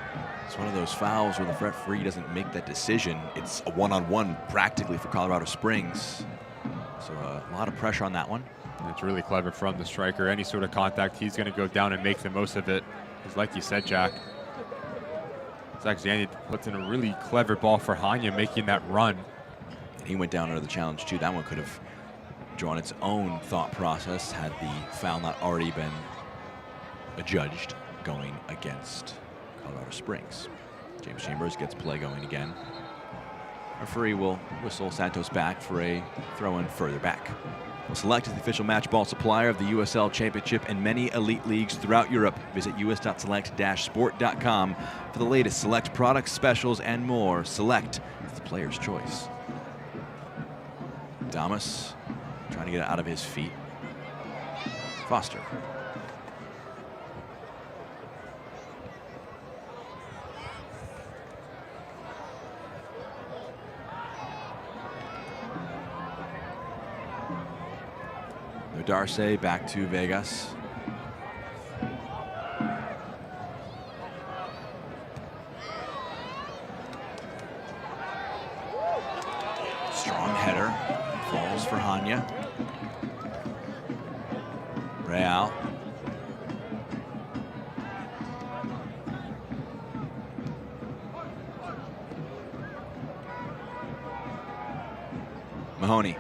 It's one of those fouls where the referee doesn't make that decision. It's a one-on-one practically for Colorado Springs. So a lot of pressure on that one. And it's really clever from the striker. Any sort of contact, he's going to go down and make the most of it. Because like you said, Jack, Zach Zandy puts in a really clever ball for Hanya, making that run. And he went down under the challenge too. That one could have drawn its own thought process had the foul not already been adjudged going against Colorado Springs. James Chambers gets play going again. Referee will whistle Santos back for a throw-in further back. Well, Select is the official match ball supplier of the USL Championship and many elite leagues throughout Europe. Visit us.select-sport.com for the latest Select products, specials, and more. Select is the player's choice. Damas trying to get it out of his feet. Foster. Darce back to Vegas. Strong header. Falls for Hanya. Real. Mahoney.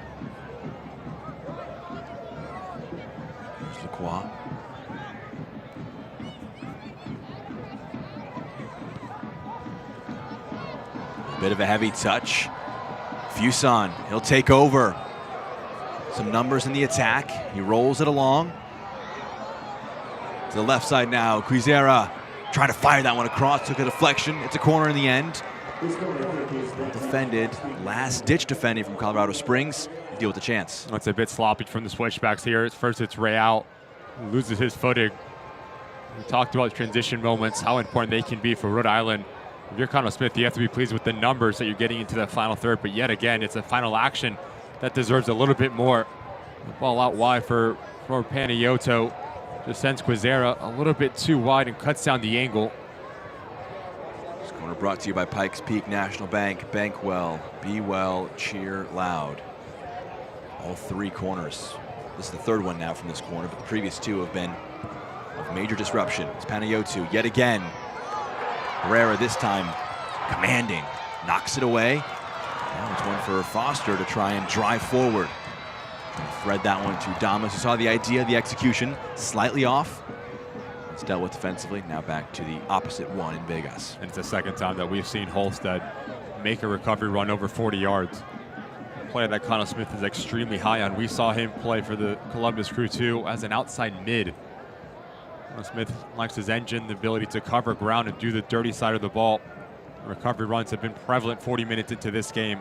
Lacroix. A bit of a heavy touch. Fuson, he'll take over. Some numbers in the attack. He rolls it along. To the left side now, Quizera trying to fire that one across, took a deflection. It's a corner in the end. Defended, last-ditch defending from Colorado Springs. Deal with the chance. It's a bit sloppy from the switchbacks here. First it's Real, loses his footing. We talked about transition moments, how important they can be for Rhode Island. If you're Connell Smith, you have to be pleased with the numbers that you're getting into the final third, but yet again, it's a final action that deserves a little bit more. The ball out wide for Panayioto. Just sends Quizera a little bit too wide and cuts down the angle. This corner brought to you by Pikes Peak National Bank. Bank well, be well, cheer loud. All three corners. This is the third one now from this corner, but the previous two have been of major disruption. It's Panayiotou yet again. Herrera this time commanding, knocks it away. Now it's one for Foster to try and drive forward. And thread that one to Damas, who saw the idea, the execution, slightly off. It's dealt with defensively. Now back to the opposite one in Vegas. And it's the second time that we've seen Holstead make a recovery run over 40 yards. A player that Connell Smith is extremely high on. We saw him play for the Columbus Crew too as an outside mid. Connell Smith likes his engine, the ability to cover ground and do the dirty side of the ball. Recovery runs have been prevalent 40 minutes into this game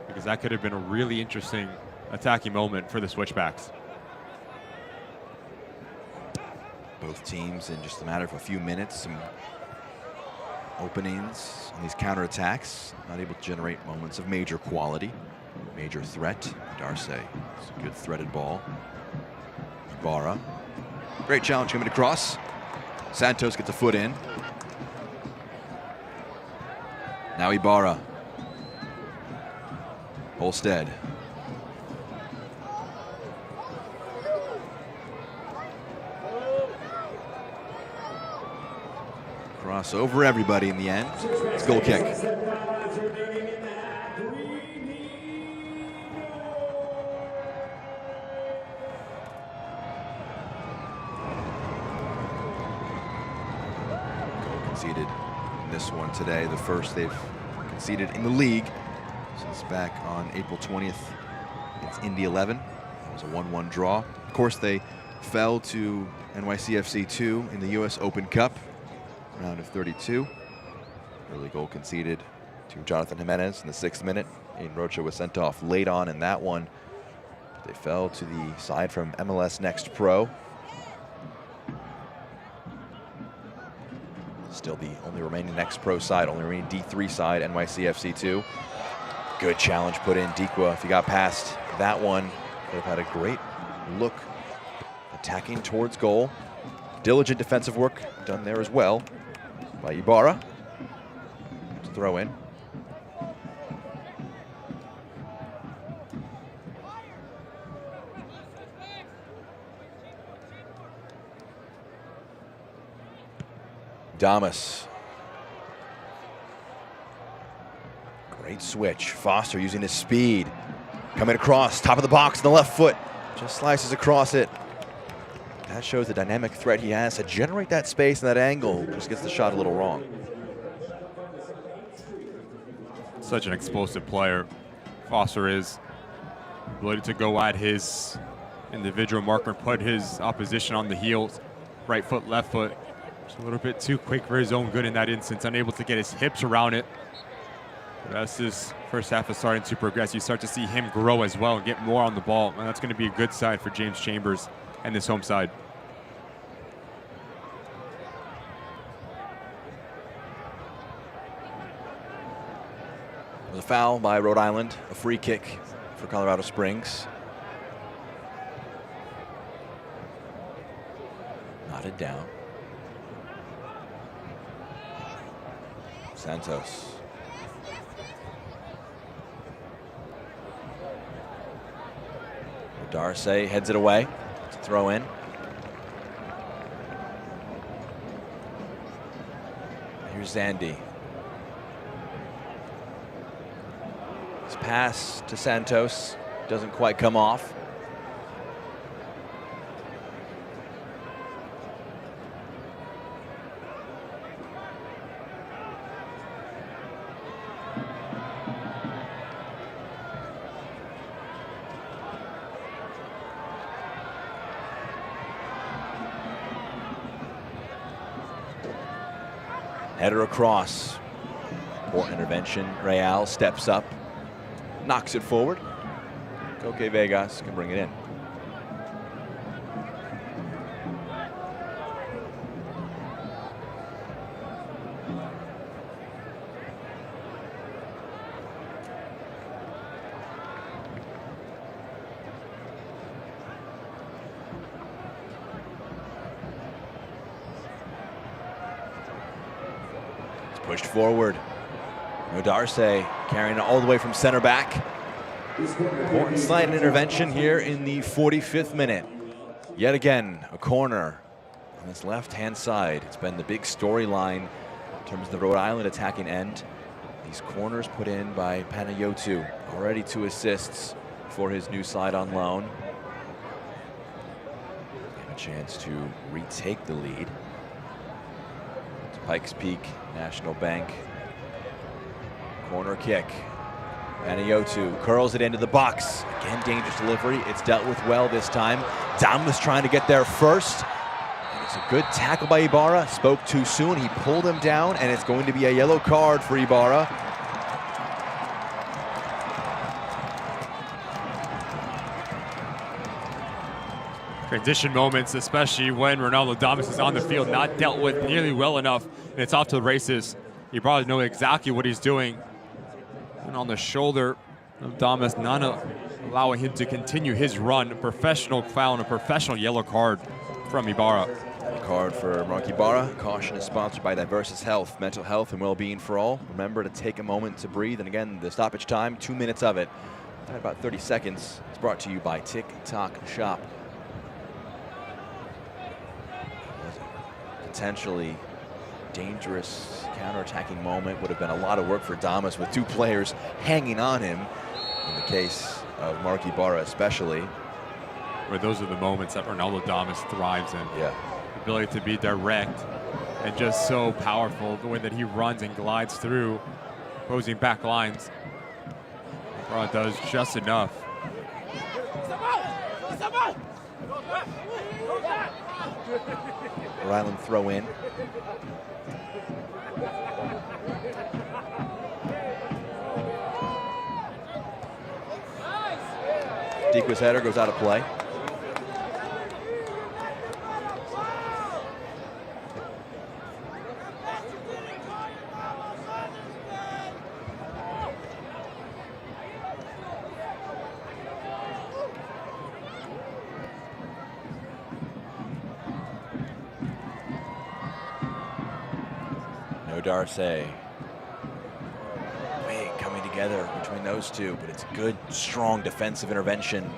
because that could have been a really interesting attacking moment for the Switchbacks. Both teams in just a matter of a few minutes, some openings on these counterattacks, not able to generate moments of major quality, major threat. Darce, it's a good threaded ball. Ibarra, great challenge coming across. Santos gets a foot in. Now Ibarra. Holstead. Cross over everybody in the end. It's a goal kick. first they've conceded in the league since back on April 20th against Indy 11. It was a 1-1 draw. Of course, they fell to NYCFC 2 in the US Open Cup, round of 32. Early goal conceded to Jonathan Jimenez in the 6th minute. Aiden Rocha was sent off late on in that one. They fell to the side from MLS Next Pro. Still the only remaining Next Pro side, only remaining D3 side, NYCFC 2. Good challenge put in. Dikwa, if he got past that one, would have had a great look attacking towards goal. Diligent defensive work done there as well by Ibarra. To throw in. Damas. Great switch. Foster using his speed. Coming across, top of the box, the left foot. Just slices across it. That shows the dynamic threat he has to generate that space and that angle. Just gets the shot a little wrong. Such an explosive player. Foster is. Ability to go at his individual marker, put his opposition on the heels. Right foot, left foot. Just a little bit too quick for his own good in that instance. Unable to get his hips around it. But as this first half is starting to progress, you start to see him grow as well and get more on the ball. And that's going to be a good side for James Chambers and this home side. It was a foul by Rhode Island, a free kick for Colorado Springs. Knotted down. Santos. Darce heads it away to throw in. Here's Zandy. His pass to Santos doesn't quite come off. Header across. Important intervention. Real steps up, knocks it forward. Coque Vegas can bring it in. Pushed forward. Darce carrying it all the way from center back. Important slide intervention here in the 45th minute. Yet again, a corner on this left-hand side. It's been the big storyline in terms of the Rhode Island attacking end. These corners put in by Panayotou. Already 2 assists for his new side on loan. And a chance to retake the lead. Pikes Peak, National Bank. Corner kick. Panayotou curls it into the box. Again, dangerous delivery. It's dealt with well this time. Damas trying to get there first. And it's a good tackle by Ibarra. Spoke too soon. He pulled him down, and it's going to be a yellow card for Ibarra. Transition moments, especially when Ronaldo Damas is on the field, not dealt with nearly well enough, and it's off to the races. You probably know exactly what he's doing. And on the shoulder of Damas, not allowing him to continue his run. A professional foul and a professional yellow card from Ibarra. Yellow card for Mark Ibarra. Caution is sponsored by Diversus Health, mental health and well-being for all. Remember to take a moment to breathe. And again, the stoppage time, 2 minutes of it. About 30 seconds. It's brought to you by TikTok Shop. Potentially dangerous counter-attacking moment. Would have been a lot of work for Damas with 2 players hanging on him. In the case of Mark Ibarra especially. Where those are the moments that Ronaldo Damas thrives in. Yeah. The ability to be direct, and just so powerful the way that he runs and glides through opposing back lines. Rhode does just enough. Rhode Island throw in. Dequa's header goes out of play. No Darcy. Big coming together between those two, but it's good, strong defensive intervention.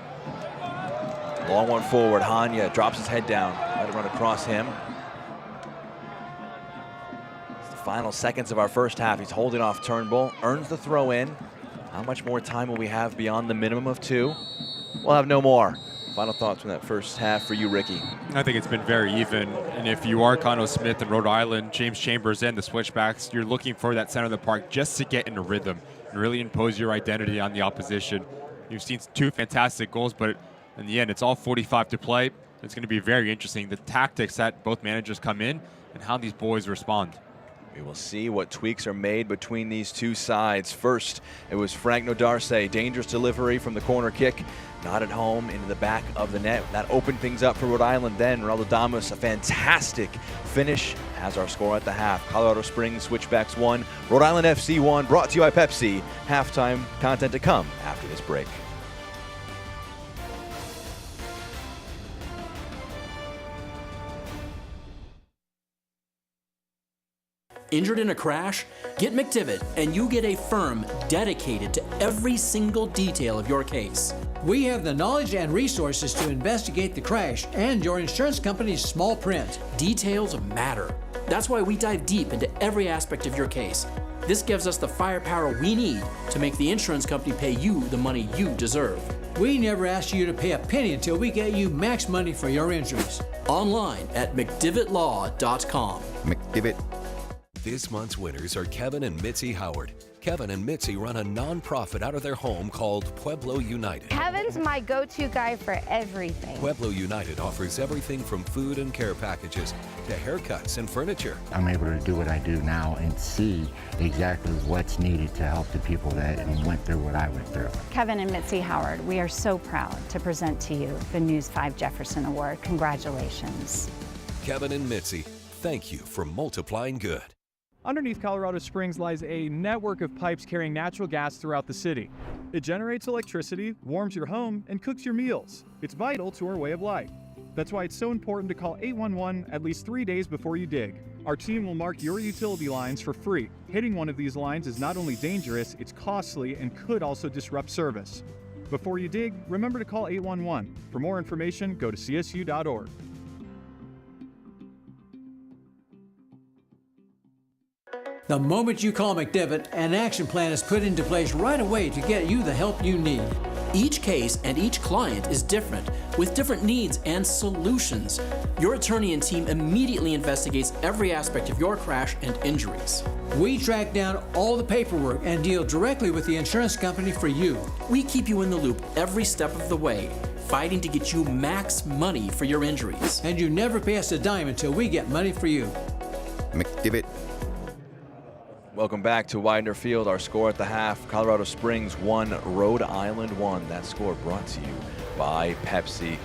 Long one forward. Hanya drops his head down. Let it run across him. It's the final seconds of our first half. He's holding off Turnbull, earns the throw in. How much more time will we have beyond the minimum of 2? We'll have no more. Final thoughts from that first half for you, Ricky? I think it's been very even. And if you are Conno Smith and Rhode Island, James Chambers and the Switchbacks, you're looking for that center of the park just to get into rhythm and really impose your identity on the opposition. You've seen 2 fantastic goals, but in the end, it's all 45 to play. It's going to be very interesting, the tactics that both managers come in and how these boys respond. We will see what tweaks are made between these two sides. First, it was Frank Nodarce, dangerous delivery from the corner kick, not at home into the back of the net. That opened things up for Rhode Island. Then Ronaldo Damas, a fantastic finish, has our score at the half. Colorado Springs Switchbacks 1, Rhode Island FC 1, brought to you by Pepsi. Halftime content to come after this break. Injured in a crash? Get McDivitt and you get a firm dedicated to every single detail of your case. We have the knowledge and resources to investigate the crash and your insurance company's small print. Details matter. That's why we dive deep into every aspect of your case. This gives us the firepower we need to make the insurance company pay you the money you deserve. We never ask you to pay a penny until we get you max money for your injuries. Online at mcdivittlaw.com. McDivitt. This month's winners are Kevin and Mitzi Howard. Kevin and Mitzi run a non-profit out of their home called Pueblo United. Kevin's my go-to guy for everything. Pueblo United offers everything from food and care packages to haircuts and furniture. I'm able to do what I do now and see exactly what's needed to help the people that went through what I went through. Kevin and Mitzi Howard, we are so proud to present to you the News 5 Jefferson Award. Congratulations. Kevin and Mitzi, thank you for multiplying good. Underneath Colorado Springs lies a network of pipes carrying natural gas throughout the city. It generates electricity, warms your home, and cooks your meals. It's vital to our way of life. That's why it's so important to call 811 at least 3 days before you dig. Our team will mark your utility lines for free. Hitting one of these lines is not only dangerous, it's costly and could also disrupt service. Before you dig, remember to call 811. For more information, go to csu.org. The moment you call McDivitt, an action plan is put into place right away to get you the help you need. Each case and each client is different, with different needs and solutions. Your attorney and team immediately investigates every aspect of your crash and injuries. We track down all the paperwork and deal directly with the insurance company for you. We keep you in the loop every step of the way, fighting to get you max money for your injuries. And you never pay us a dime until we get money for you. McDivitt. Welcome back to Widener Field. Our score at the half, Colorado Springs 1, Rhode Island 1. That score brought to you by Pepsi.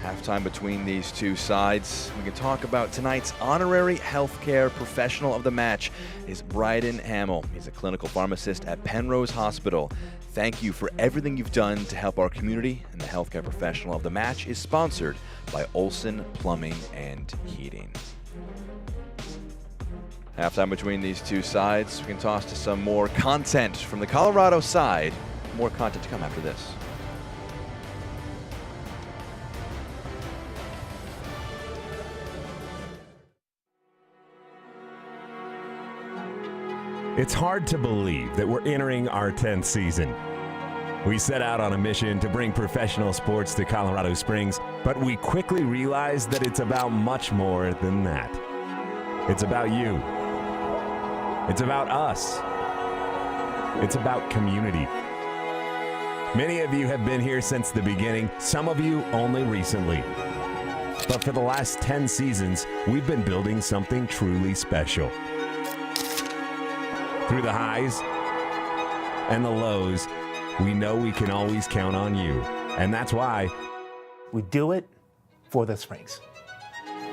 Halftime between these two sides. We can talk about tonight's honorary healthcare professional of the match is Bryden Hamill. He's a clinical pharmacist at Penrose Hospital. Thank you for everything you've done to help our community, and the healthcare professional of the match is sponsored by Olson Plumbing and Heating. Halftime between these two sides. We can toss to some more content from the Colorado side. More content to come after this. It's hard to believe that we're entering our 10th season. We set out on a mission to bring professional sports to Colorado Springs, but we quickly realized that it's about much more than that. It's about you. It's about us. It's about community. Many of you have been here since the beginning, some of you only recently. But for the last 10 seasons, we've been building something truly special. Through the highs and the lows, we know we can always count on you. And that's why we do it for the Springs.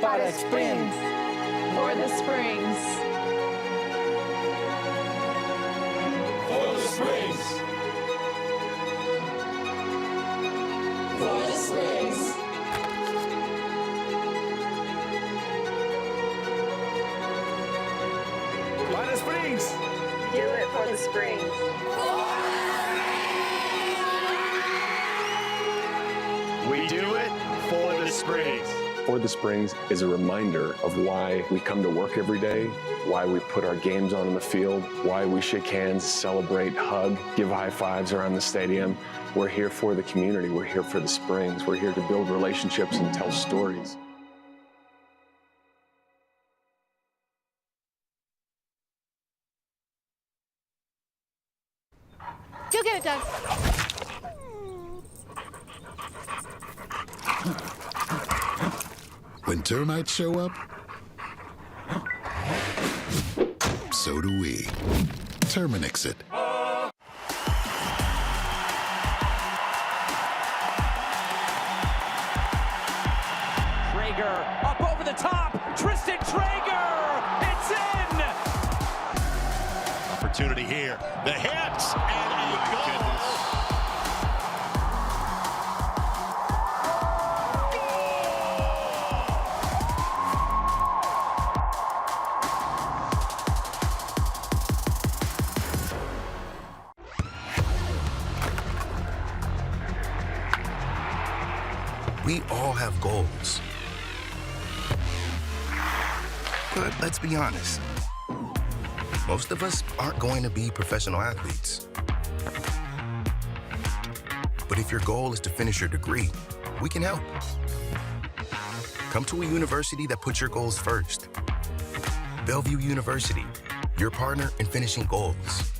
For the Springs. For the Springs. For the Springs. For the Springs. For the Springs. Do it for the Springs. We do it for the Springs. For the Springs is a reminder of why we come to work every day, why we put our games on in the field, why we shake hands, celebrate, hug, give high fives around the stadium. We're here for the community. We're here for the Springs. We're here to build relationships and tell stories. Go get it, Doug. When termites show up, so do we. Terminix it. Traeger up over the top. Tristan Traeger. It's in. Opportunity here. The hits and a goal. We all have goals. But let's be honest. Most of us aren't going to be professional athletes. But if your goal is to finish your degree, we can help. Come to a university that puts your goals first. Bellevue University, your partner in finishing goals.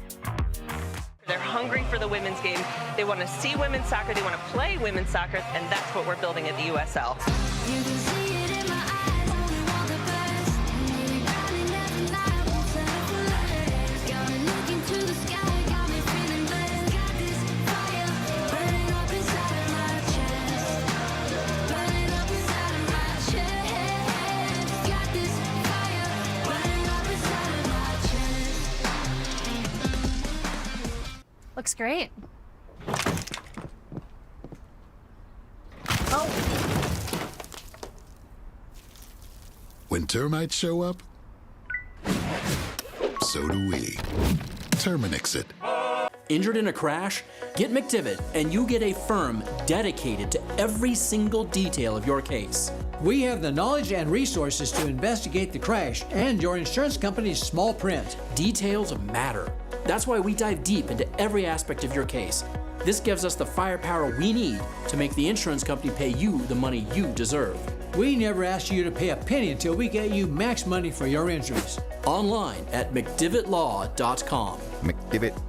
They're hungry for the women's game. They want to see women's soccer. They want to play women's soccer, and that's what we're building at the USL. You can see it in my eyes. Only want the best. And you're grinding every night. Won't settle for less. Got me looking to the sky. Got me feeling blessed. Got this fire burning up inside of my chest. Burning up inside of my chest. Got this fire burning up inside of my chest. Looks great. When termites show up, so do we. Terminix it. Injured in a crash? Get McDivitt and you get a firm dedicated to every single detail of your case. We have the knowledge and resources to investigate the crash and your insurance company's small print. Details matter. That's why we dive deep into every aspect of your case. This gives us the firepower we need to make the insurance company pay you the money you deserve. We never ask you to pay a penny until we get you max money for your injuries. Online at McDivittLaw.com. McDivitt.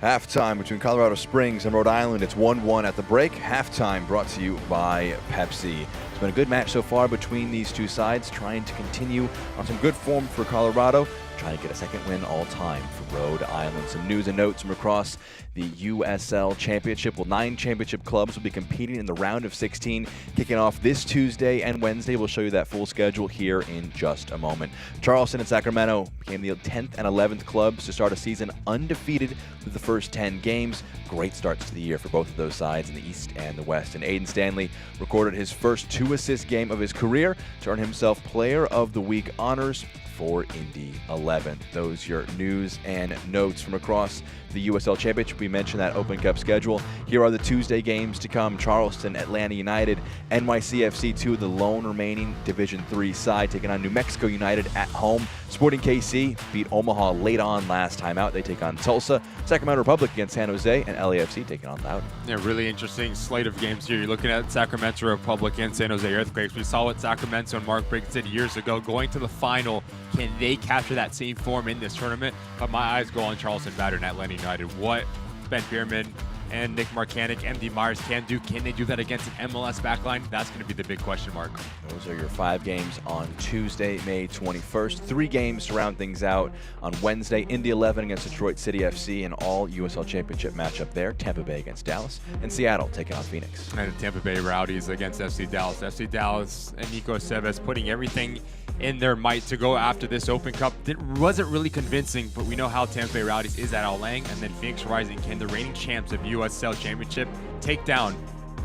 Halftime between Colorado Springs and Rhode Island. It's 1-1 at the break. Halftime brought to you by Pepsi. It's been a good match so far between these two sides, trying to continue on some good form for Colorado, trying to get a second win all time for Rhode Island. Some news and notes from across the USL Championship. Well, 9 championship clubs will be competing in the round of 16, kicking off this Tuesday and Wednesday. We'll show you that full schedule here in just a moment. Charleston and Sacramento became the 10th and 11th clubs to start a season undefeated through the first 10 games. Great starts to the year for both of those sides in the East and the West. And Aiden Stanley recorded his first 2-assist game of his career to earn himself Player of the Week honors. for Indy 11. Those your news and notes from across the USL Championship. We mentioned that Open Cup schedule. Here are the Tuesday games to come. Charleston, Atlanta United, NYCFC, two of the lone remaining Division III side, taking on New Mexico United at home. Sporting KC beat Omaha late on last time out. They take on Tulsa. Sacramento Republic against San Jose, and LAFC taking on Loudoun. Yeah, really interesting slate of games here. You're looking at Sacramento Republic and San Jose Earthquakes. We saw what Sacramento and Mark Briggs did years ago, going to the final. Can they capture that same form in this tournament? But my eyes go on Charleston Battered and Atlanta United. What Ben Bierman and Nick Marcanic, MD Myers can do. Can they do that against an MLS backline? That's going to be the big question mark. Those are your 5 games on Tuesday, May 21st. 3 games to round things out on Wednesday. Indy 11 against Detroit City FC, an all USL Championship matchup there. Tampa Bay against Dallas, and Seattle taking on Phoenix. And the Tampa Bay Rowdies against FC Dallas. FC Dallas and Nico Seves putting everything in their might to go after this Open Cup. It wasn't really convincing, but we know how Tampa Bay Rowdies is at Al Lang. And then Phoenix Rising, can the reigning champs of USL Championship take down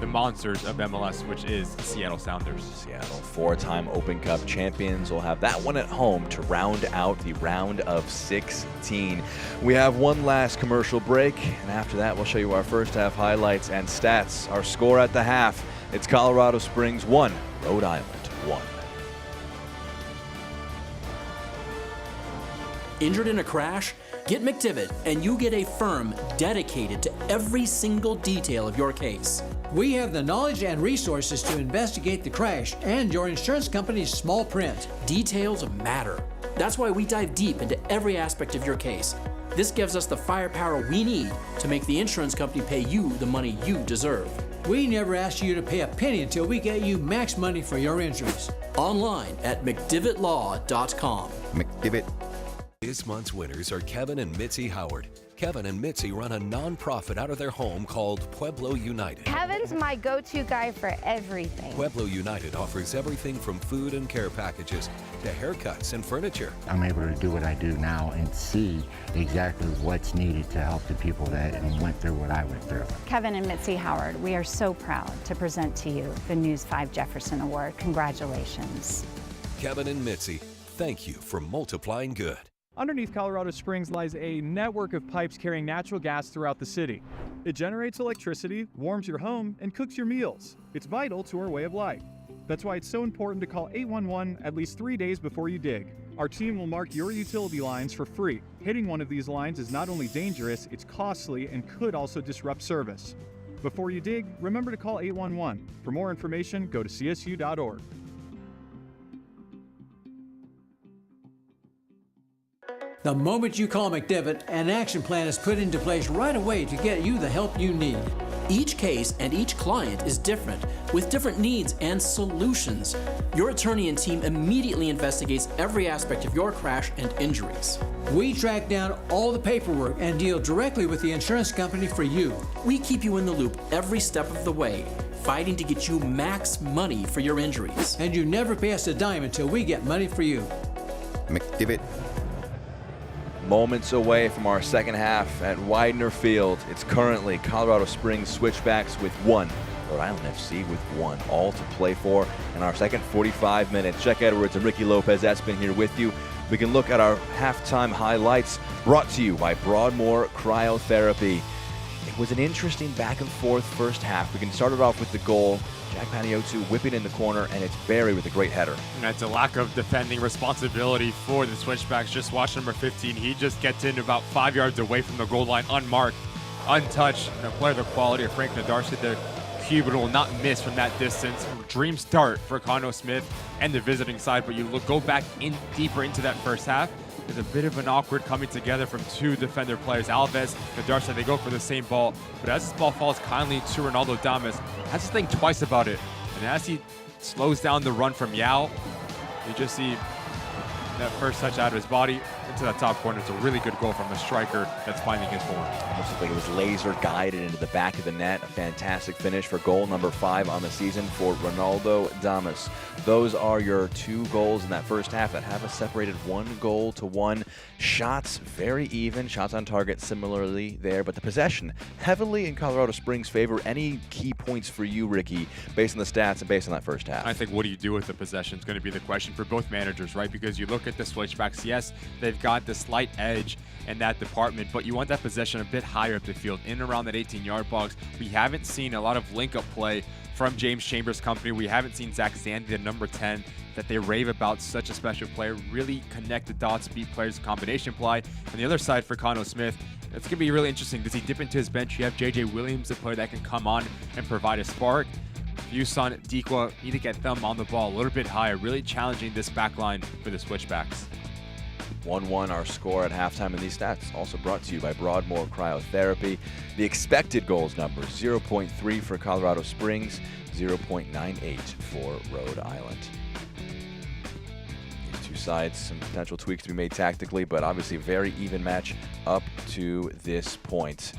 the monsters of MLS, which is Seattle Sounders? Seattle, 4-time Open Cup champions, will have that one at home to round out the round of 16. We have one last commercial break, and after that we'll show you our first half highlights and stats. Our score at the half, it's Colorado Springs 1, Rhode Island 1. Injured in a crash? Get McDivitt and you get a firm dedicated to every single detail of your case. We have the knowledge and resources to investigate the crash and your insurance company's small print. Details matter. That's why we dive deep into every aspect of your case. This gives us the firepower we need to make the insurance company pay you the money you deserve. We never ask you to pay a penny until we get you max money for your injuries. Online at McDivittLaw.com. McDivitt. This month's winners are Kevin and Mitzi Howard. Kevin and Mitzi run a non-profit out of their home called Pueblo United. Kevin's my go-to guy for everything. Pueblo United offers everything from food and care packages to haircuts and furniture. I'm able to do what I do now and see exactly what's needed to help the people that went through what I went through. Kevin and Mitzi Howard, we are so proud to present to you the News 5 Jefferson Award. Congratulations. Kevin and Mitzi, thank you for multiplying good. Underneath Colorado Springs lies a network of pipes carrying natural gas throughout the city. It generates electricity, warms your home, and cooks your meals. It's vital to our way of life. That's why it's so important to call 811 at least 3 days before you dig. Our team will mark your utility lines for free. Hitting one of these lines is not only dangerous, it's costly and could also disrupt service. Before you dig, remember to call 811. For more information, go to csu.org. The moment you call McDivitt, an action plan is put into place right away to get you the help you need. Each case and each client is different, with different needs and solutions. Your attorney and team immediately investigates every aspect of your crash and injuries. We track down all the paperwork and deal directly with the insurance company for you. We keep you in the loop every step of the way, fighting to get you max money for your injuries. And you never pay us a dime until we get money for you. McDivitt. Moments away from our second half at Widener Field. It's currently Colorado Springs Switchbacks with 1, Rhode Island FC with 1, all to play for in our second 45 minutes. Jack Edwards and Ricky Lopez, that's been here with you. We can look at our halftime highlights brought to you by Broadmoor Cryotherapy. It was an interesting back and forth first half. We can start it off with the goal. Jack Paniotu whipping in the corner, and it's Barry with a great header. And that's a lack of defending responsibility for the Switchbacks. Just watch number 15. He just gets in about 5 yards away from the goal line, unmarked, untouched. And a player of the quality of Frank Nadarsi, the Cuban will not miss from that distance. Dream start for Connor Smith and the visiting side, but you go back in deeper into that first half. There's a bit of an awkward coming together from 2 defender players. Alves, Nadarsa, they go for the same ball, but as this ball falls kindly to Ronaldo Damas, has to think twice about it. And as he slows down the run from Yao, you just see that first touch out of his body into that top corner. It's a really good goal from a striker that's finding his form. Almost looked like it was laser guided into the back of the net. A fantastic finish for goal number 5 on the season for Ronaldo Damas. Those are your 2 goals in that first half that have us separated 1-1. Shots very even, shots on target similarly there, but the possession heavily in Colorado Springs' favor. Any key points for you, Ricky, based on the stats and based on that first half? I think what do you do with the possession is going to be the question for both managers, right? Because you look at the Switchbacks, yes, they've got the slight edge in that department, but you want that possession a bit higher up the field, in and around that 18-yard box. We haven't seen a lot of link-up play from James Chambers' company. We haven't seen Zach Zandy, the number 10, that they rave about, such a special player, really connect the dots, beat players, combination play. On the other side for Connor Smith, it's going to be really interesting. Does he dip into his bench? You have J.J. Williams, a player that can come on and provide a spark. Yusan, Dikwa need to get them on the ball a little bit higher, really challenging this back line for the Switchbacks. 1-1 our score at halftime, and these stats also brought to you by Broadmoor Cryotherapy. The expected goals number, 0.3 for Colorado Springs, 0.98 for Rhode Island. These two sides, some potential tweaks to be made tactically, but obviously a very even match up to this point.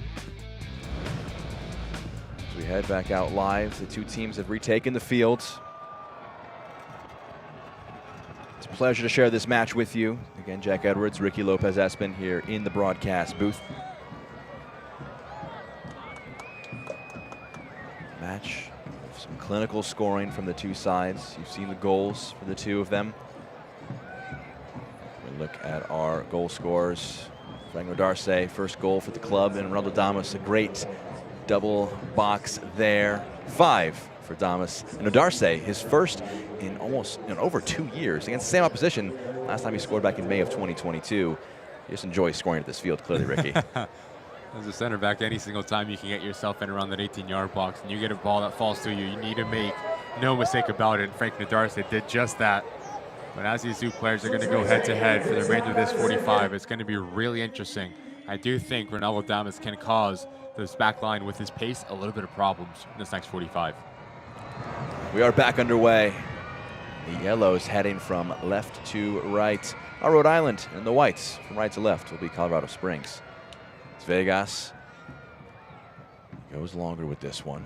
As we head back out live, the two teams have retaken the field. It's a pleasure to share this match with you. Again, Jack Edwards, Ricky Lopez-Espin here in the broadcast booth. Match, some clinical scoring from the two sides. You've seen the goals for the two of them. We look at our goal scorers. Franco Darce, first goal for the club, and Ronaldo Damas, a great double box there. 5 for Damas. And Odarce, his first in almost over 2 years against the same opposition. Last time he scored back in May of 2022. You just enjoy scoring at this field, clearly, Ricky. As a center back, any single time you can get yourself in around that 18-yard box and you get a ball that falls to you, you need to make no mistake about it. And Frank Nadarce did just that. But as these two players are going to go head-to-head for the remainder of this 45, it's going to be really interesting. I do think Ronaldo Damas can cause this back line with his pace a little bit of problems in this next 45. We are back underway. The yellows heading from left to right. Our Rhode Island and the whites from right to left will be Colorado Springs. It's Vegas. Goes longer with this one.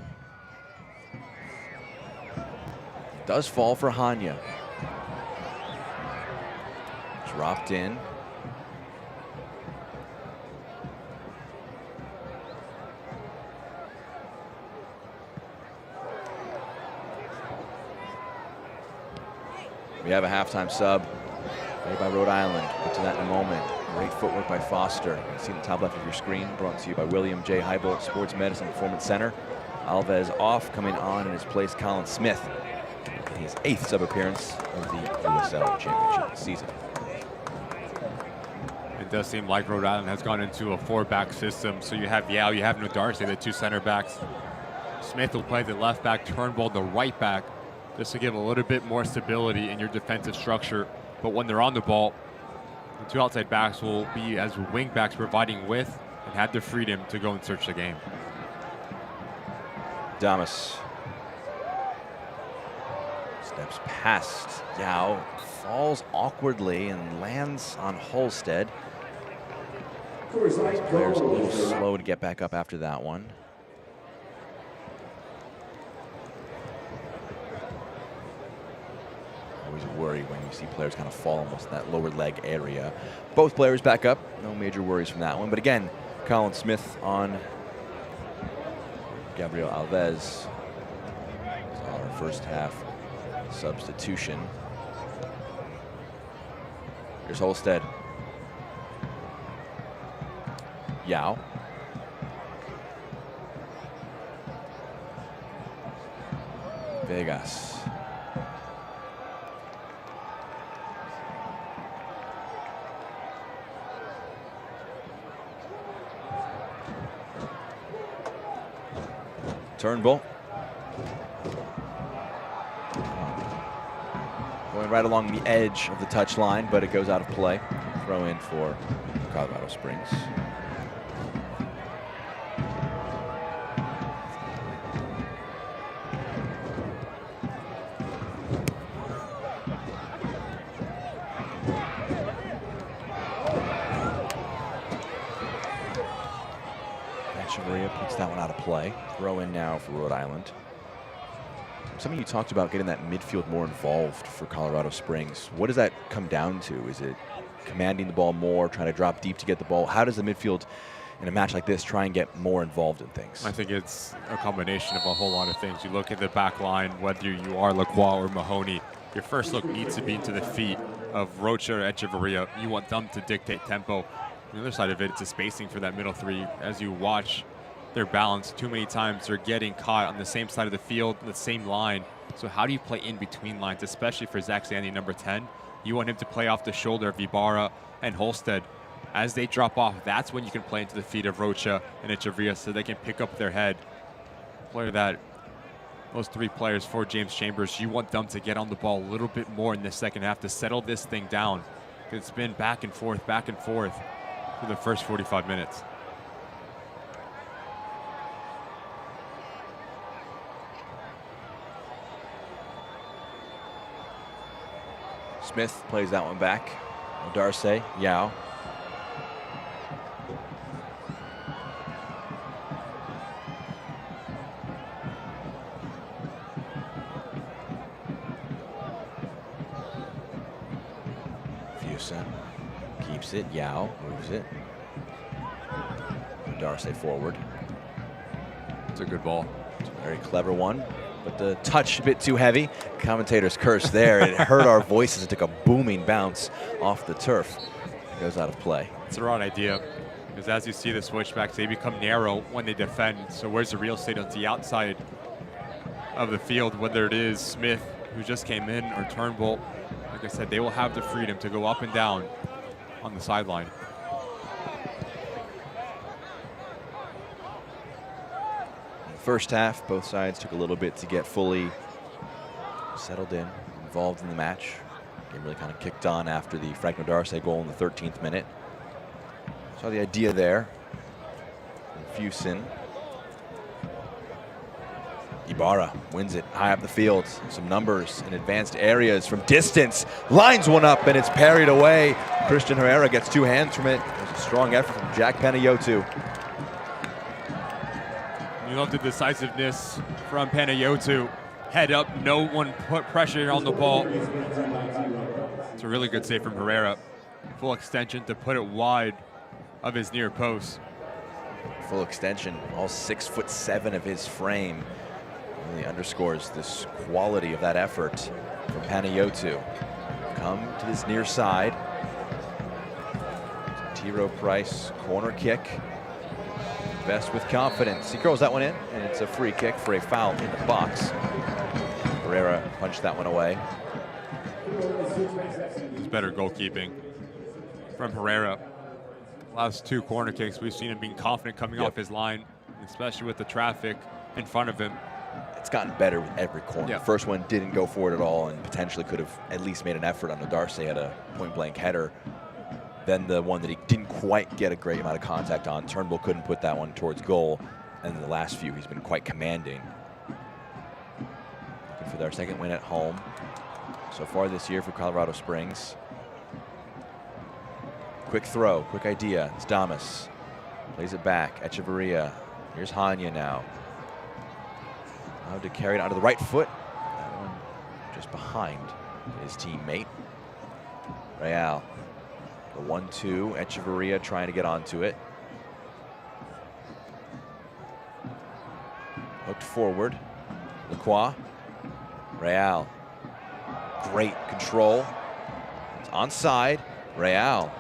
Does fall for Hanya. Dropped in. We have a halftime sub made by Rhode Island. Get to that in a moment. Great footwork by Foster. You can see in the top left of your screen, brought to you by William J. Heibolt Sports Medicine Performance Center. Alves off, coming on in his place, Colin Smith. His 8th sub appearance of the USL Championship season. It does seem like Rhode Island has gone into a 4-back system. So you have Yao, you have Nodarce, the two center backs. Smith will play the left back, Turnbull the right back, just to give a little bit more stability in your defensive structure. But when they're on the ball, the two outside backs will be as wing backs, providing width and have the freedom to go and search the game. Damas steps past Yao, falls awkwardly and lands on Holstead. This player's a little slow to get back up after that one. Always a worry when you see players kind of fall almost in that lower leg area. Both players back up. No major worries from that one. But again, Colin Smith on Gabriel Alves. Our first half substitution. Here's Holstead. Yao. Vegas. Turnbull. Going right along the edge of the touch line, but it goes out of play. Throw in for Colorado Springs. Puts that one out of play. Throw in now for Rhode Island. Something you talked about, getting that midfield more involved for Colorado Springs. What does that come down to? Is it commanding the ball more, trying to drop deep to get the ball? How does the midfield in a match like this, try and get more involved in things? I think it's a combination of a whole lot of things. You look at the back line, whether you are Lacroix or Mahoney, your first look needs to be into the feet of Rocha or Echeverria. You want them to dictate tempo. On the other side of it, it's a spacing for that middle three. As you watch their balance, too many times they're getting caught on the same side of the field, the same line. So how do you play in between lines, especially for Zach Zandy, number 10? You want him to play off the shoulder of Ibarra and Holstead. As they drop off, that's when you can play into the feet of Rocha and Echeverria so they can pick up their head. Player that, those three players for James Chambers, you want them to get on the ball a little bit more in the second half to settle this thing down. It's been back and forth for the first 45 minutes. Smith plays that one back. Darce, Yao. Fusen keeps it. Yao moves it. Darce forward. It's a good ball. It's a very clever one. But the touch a bit too heavy. Commentators curse there. It hurt our voices. It took a booming bounce off the turf. It goes out of play. It's the wrong idea, because as you see the switchbacks, they become narrow when they defend. So where's the real estate on the outside of the field, whether it is Smith, who just came in, or Turnbull? Like I said, they will have the freedom to go up and down on the sideline. First half, both sides took a little bit to get fully settled in, involved in the match. Game really kind of kicked on after the Frank Darce goal in the 13th minute. Saw the idea there. Fusen. Ibarra wins it high up the field. Some numbers in advanced areas from distance. Lines one up and it's parried away. Christian Herrera gets two hands from it. There's a strong effort from Jack Panayotu. You love the decisiveness from Panayotu. Head up, no one put pressure on the ball. It's a really good save from Herrera. Full extension to put it wide of his near post. Full extension, all 6'7" of his frame. Really underscores this quality of that effort from Panayotu. Come to this near side. Tiro Price, corner kick. Best with confidence. He curls that one in, and it's a free kick for a foul in the box. Herrera punched that one away. It's better goalkeeping from Herrera. Last two corner kicks, we've seen him being confident coming off his line, especially with the traffic in front of him. It's gotten better with every corner. The first one didn't go for it at all and potentially could have at least made an effort on the Darce at a point-blank header. Then the one that he didn't quite get a great amount of contact on, Turnbull couldn't put that one towards goal. And in the last few, he's been quite commanding. Looking for their second win at home so far this year for Colorado Springs. Quick throw, quick idea. It's Damas. Plays it back. Echeverria. Here's Hanya now. Allowed to carry it onto the right foot. That one just behind his teammate. Real. The 1-2, Echeverria trying to get onto it. Hooked forward. Lacroix. Real. Great control. It's onside. Real.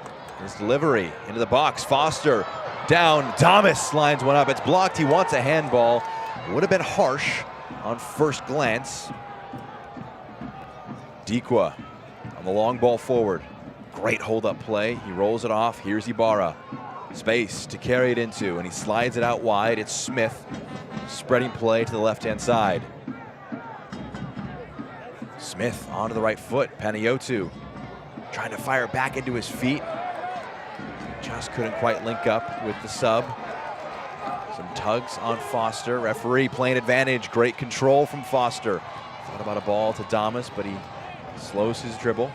His delivery into the box. Foster down. Thomas lines one up. It's blocked. He wants a handball. Would have been harsh on first glance. Dikwa on the long ball forward. Great hold-up play. He rolls it off. Here's Ibarra. Space to carry it into, and he slides it out wide. It's Smith. Spreading play to the left-hand side. Smith onto the right foot. Panayotu trying to fire back into his feet. Just couldn't quite link up with the sub. Some tugs on Foster. Referee playing advantage. Great control from Foster. Thought about a ball to Damas, but he slows his dribble.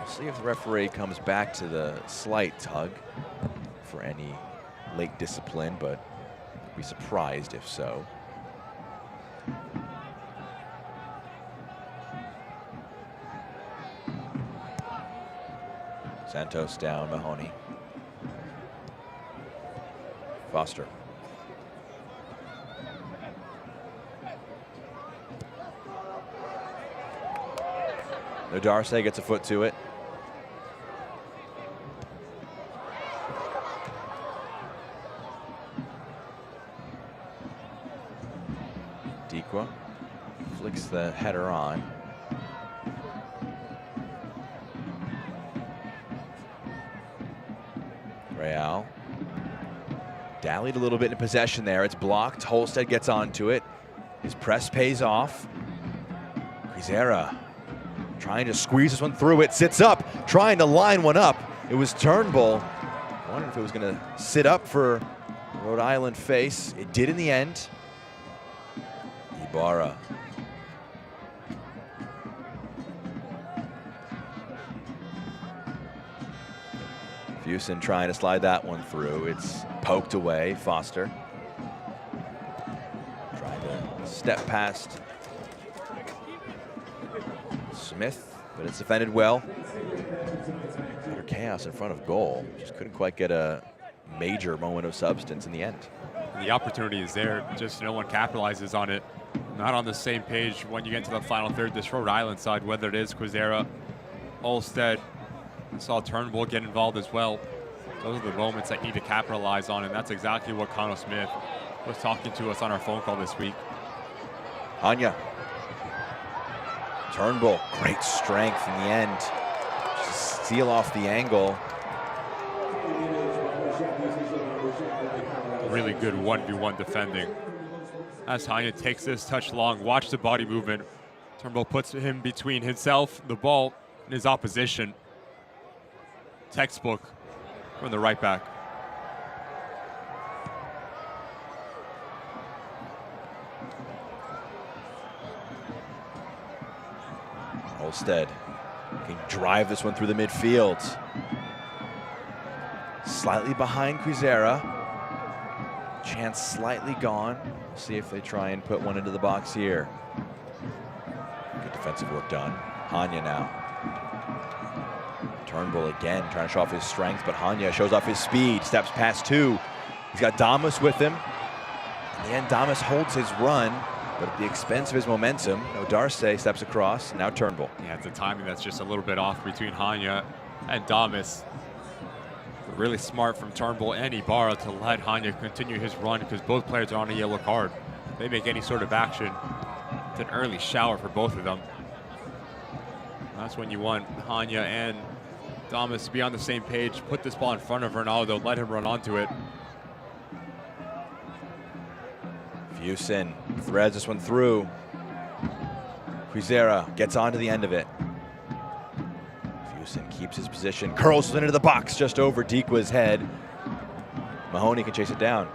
See if the referee comes back to the slight tug for any late discipline, but I'd be surprised if so. Santos down, Mahoney. Foster. Darce gets a foot to it. Dequa flicks the header on. Real dallied a little bit in possession there. It's blocked. Holstead gets onto it. His press pays off. Quizera trying to squeeze this one through. It sits up, trying to line one up. It was Turnbull. I wondered if it was going to sit up for Rhode Island face. It did in the end. Ibarra. Fusen trying to slide that one through. It's poked away. Foster trying to step past Smith, but it's defended well. Utter chaos in front of goal. Just couldn't quite get a major moment of substance in the end. The opportunity is there, just no one capitalizes on it. Not on the same page when you get to the final third. This Rhode Island side, whether it is Quizera, Olstead, I saw Turnbull get involved as well. Those are the moments that you need to capitalize on, and that's exactly what Connell Smith was talking to us on our phone call this week. Hanya. Turnbull, great strength in the end. Just seal off the angle. Really good 1v1 defending. As Hanya takes this touch long, watch the body movement. Turnbull puts him between himself, the ball, and his opposition. Textbook from the right back. Olstead can drive this one through the midfield. Slightly behind Quizera. Chance slightly gone. We'll see if they try and put one into the box here. Good defensive work done. Hanya now. Turnbull again trying to show off his strength, but Hanya shows off his speed, steps past two. He's got Damas with him. In the end, Damas holds his run, but at the expense of his momentum. Darce steps across, now Turnbull. Yeah, it's the timing that's just a little bit off between Hanya and Damas. Really smart from Turnbull and Ibarra to let Hanya continue his run because both players are on a yellow card. If they make any sort of action, it's an early shower for both of them. That's when you want Hanya and Damas to be on the same page, put this ball in front of Ronaldo, let him run onto it. Fusen threads this one through. Quizera gets onto the end of it. Fusen keeps his position, curls it into the box just over Dequa's head. Mahoney can chase it down.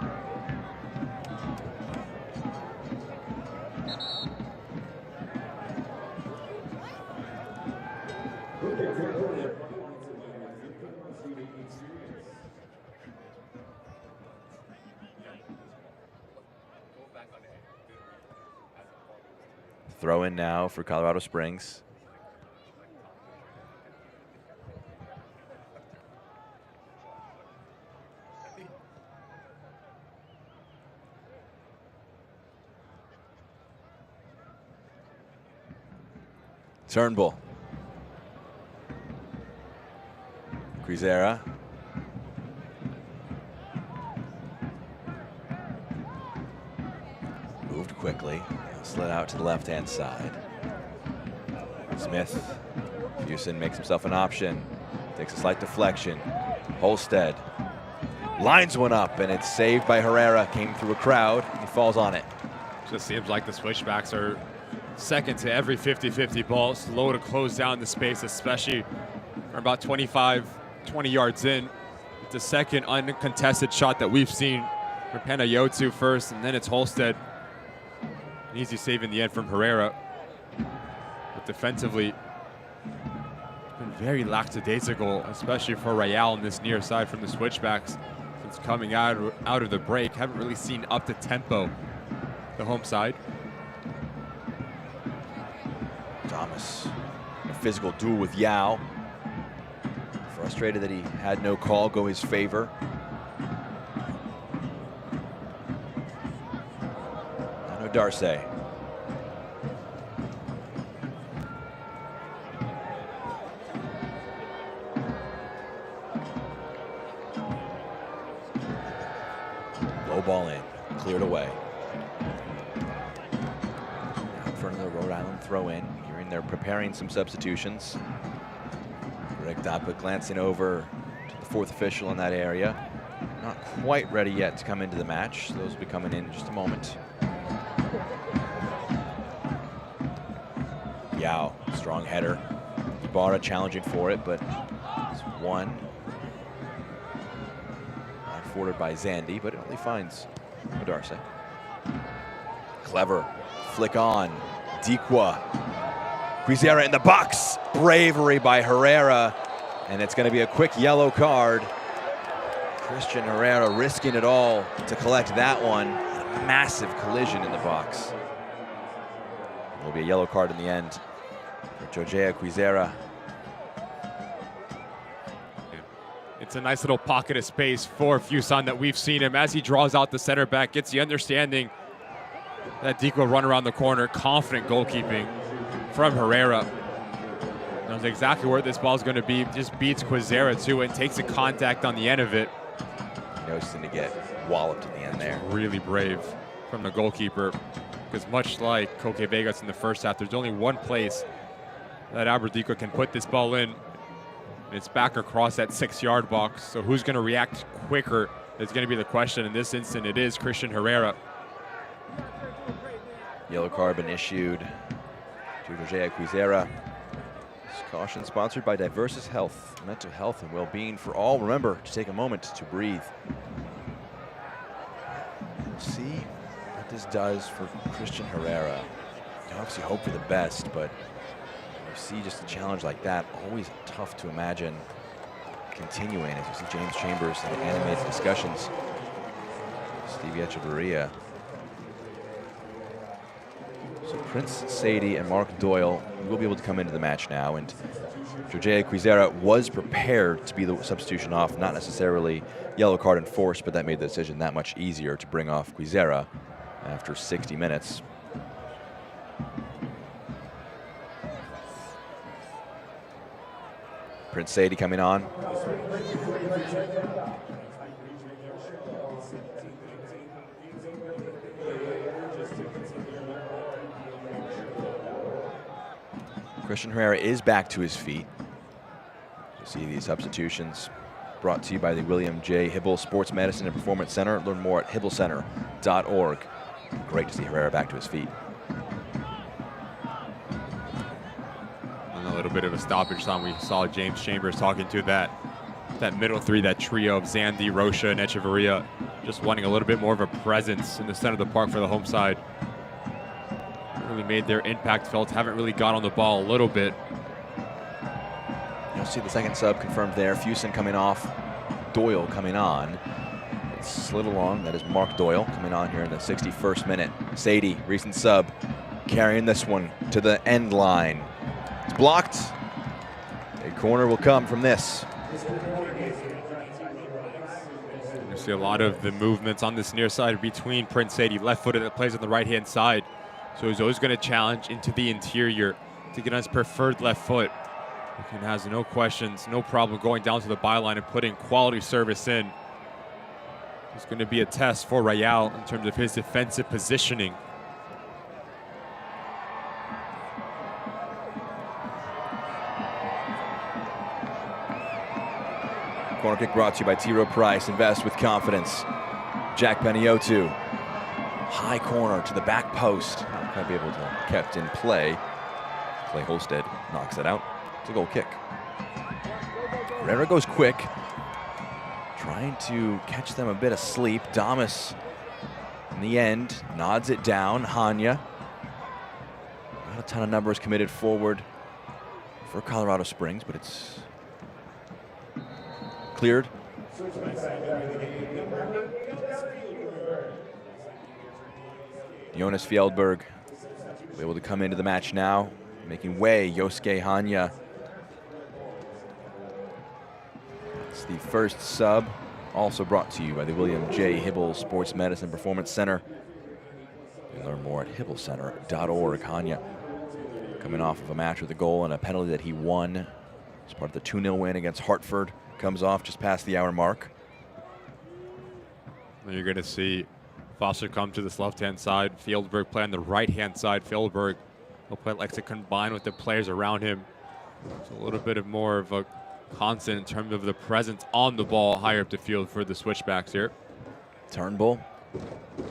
Throw in now for Colorado Springs. Turnbull. Quizera. Moved quickly. Slid out to the left-hand side. Smith. Fusen makes himself an option. Takes a slight deflection. Holstead lines one up, and it's saved by Herrera. Came through a crowd. He falls on it. Just seems like the switchbacks are second to every 50-50 ball. Slow to close down the space, especially from about 20 yards in. It's the second uncontested shot that we've seen from Panayotu first, and then it's Holstead. An easy save in the end from Herrera. But defensively, it's been very lackadaisical, especially for Real on this near side from the switchbacks. Since coming out of the break, haven't really seen up to tempo the home side. Thomas, a physical duel with Yao. Frustrated that he had no call go his favor. Now Darce. Low ball in, cleared away. Now in front of the Rhode Island throw in. Hearing they're preparing some substitutions. Greg Dapa glancing over to the fourth official in that area. Not quite ready yet to come into the match. Those will be coming in just a moment. Yao, strong header. Ibarra challenging for it, but it's one. Not forwarded by Zandy, but it only finds Darce. Clever flick on. Dikwa. Quizera in the box. Bravery by Herrera. And it's going to be a quick yellow card. Christian Herrera risking it all to collect that one. A massive collision in the box. It will be a yellow card in the end for Jojea Quizera. It's a nice little pocket of space for Fuson that we've seen him as he draws out the center back, gets the understanding that Deke will run around the corner. Confident goalkeeping from Herrera. Knows exactly where this ball is going to be. Just beats Quizera to it and takes a contact on the end of it. He knows he's going to get walloped at the end there. Really brave from the goalkeeper, because much like Koke Vegas in the first half, there's only one place that Alberdicco can put this ball in. And it's back across that 6-yard box. So who's going to react quicker is going to be the question. In this instant, it is Christian Herrera. Yellow card been issued to Jojea Quizera. This caution sponsored by Diversus Health, mental health and well-being for all. Remember to take a moment to breathe. We'll see what this does for Christian Herrera. You obviously hope for the best, but you see just a challenge like that, always tough to imagine continuing, as you see James Chambers in animated discussions. Stevie Echeverria. So Prince Sadie and Mark Doyle will be able to come into the match now, and Jojea Quizera was prepared to be the substitution off, not necessarily yellow card enforced, but that made the decision that much easier to bring off Quizera after 60 minutes. Prince Sadie coming on. Christian Herrera is back to his feet. You see these substitutions brought to you by the William J. Hibble Sports Medicine and Performance Center. Learn more at hibblecenter.org. Great to see Herrera back to his feet. And a little bit of a stoppage time. We saw James Chambers talking to that middle three, that trio of Zandy, Rocha, and Echeverria, just wanting a little bit more of a presence in the center of the park for the home side. Really made their impact felt, haven't really got on the ball a little bit. You'll see the second sub confirmed there. Fuson coming off, Doyle coming on. It slid along, that is Mark Doyle coming on here in the 61st minute. Sadie, recent sub, carrying this one to the end line. It's blocked. A corner will come from this. You see a lot of the movements on this near side between Prince Sadie, left-footed that plays on the right-hand side. So he's always going to challenge into the interior to get on his preferred left foot. He has no questions, no problem going down to the byline and putting quality service in. It's going to be a test for Rayal in terms of his defensive positioning. Corner kick brought to you by T. Rowe Price. Invest with confidence. Jack Peniotu. High corner to the back post. Not going to be able to kept in play. Clay Holstead knocks it out. It's a goal kick. Herrera goes quick. Trying to catch them a bit asleep. Damas in the end nods it down. Hanya. Not a ton of numbers committed forward for Colorado Springs, but it's cleared. Jonas Fjellberg will be able to come into the match now, making way. Yosuke Hanya. It's the first sub, also brought to you by the William J. Hibble Sports Medicine Performance Center. You can learn more at hibblecenter.org. Hanya coming off of a match with a goal and a penalty that he won as part of the 2-0 win against Hartford. Comes off just past the hour mark. And you're going to see Foster come to this left-hand side. Fieldberg play on the right-hand side. Fieldberg will play likes to combine with the players around him. It's a little bit of more of a constant in terms of the presence on the ball higher up the field for the Switchbacks here. Turnbull,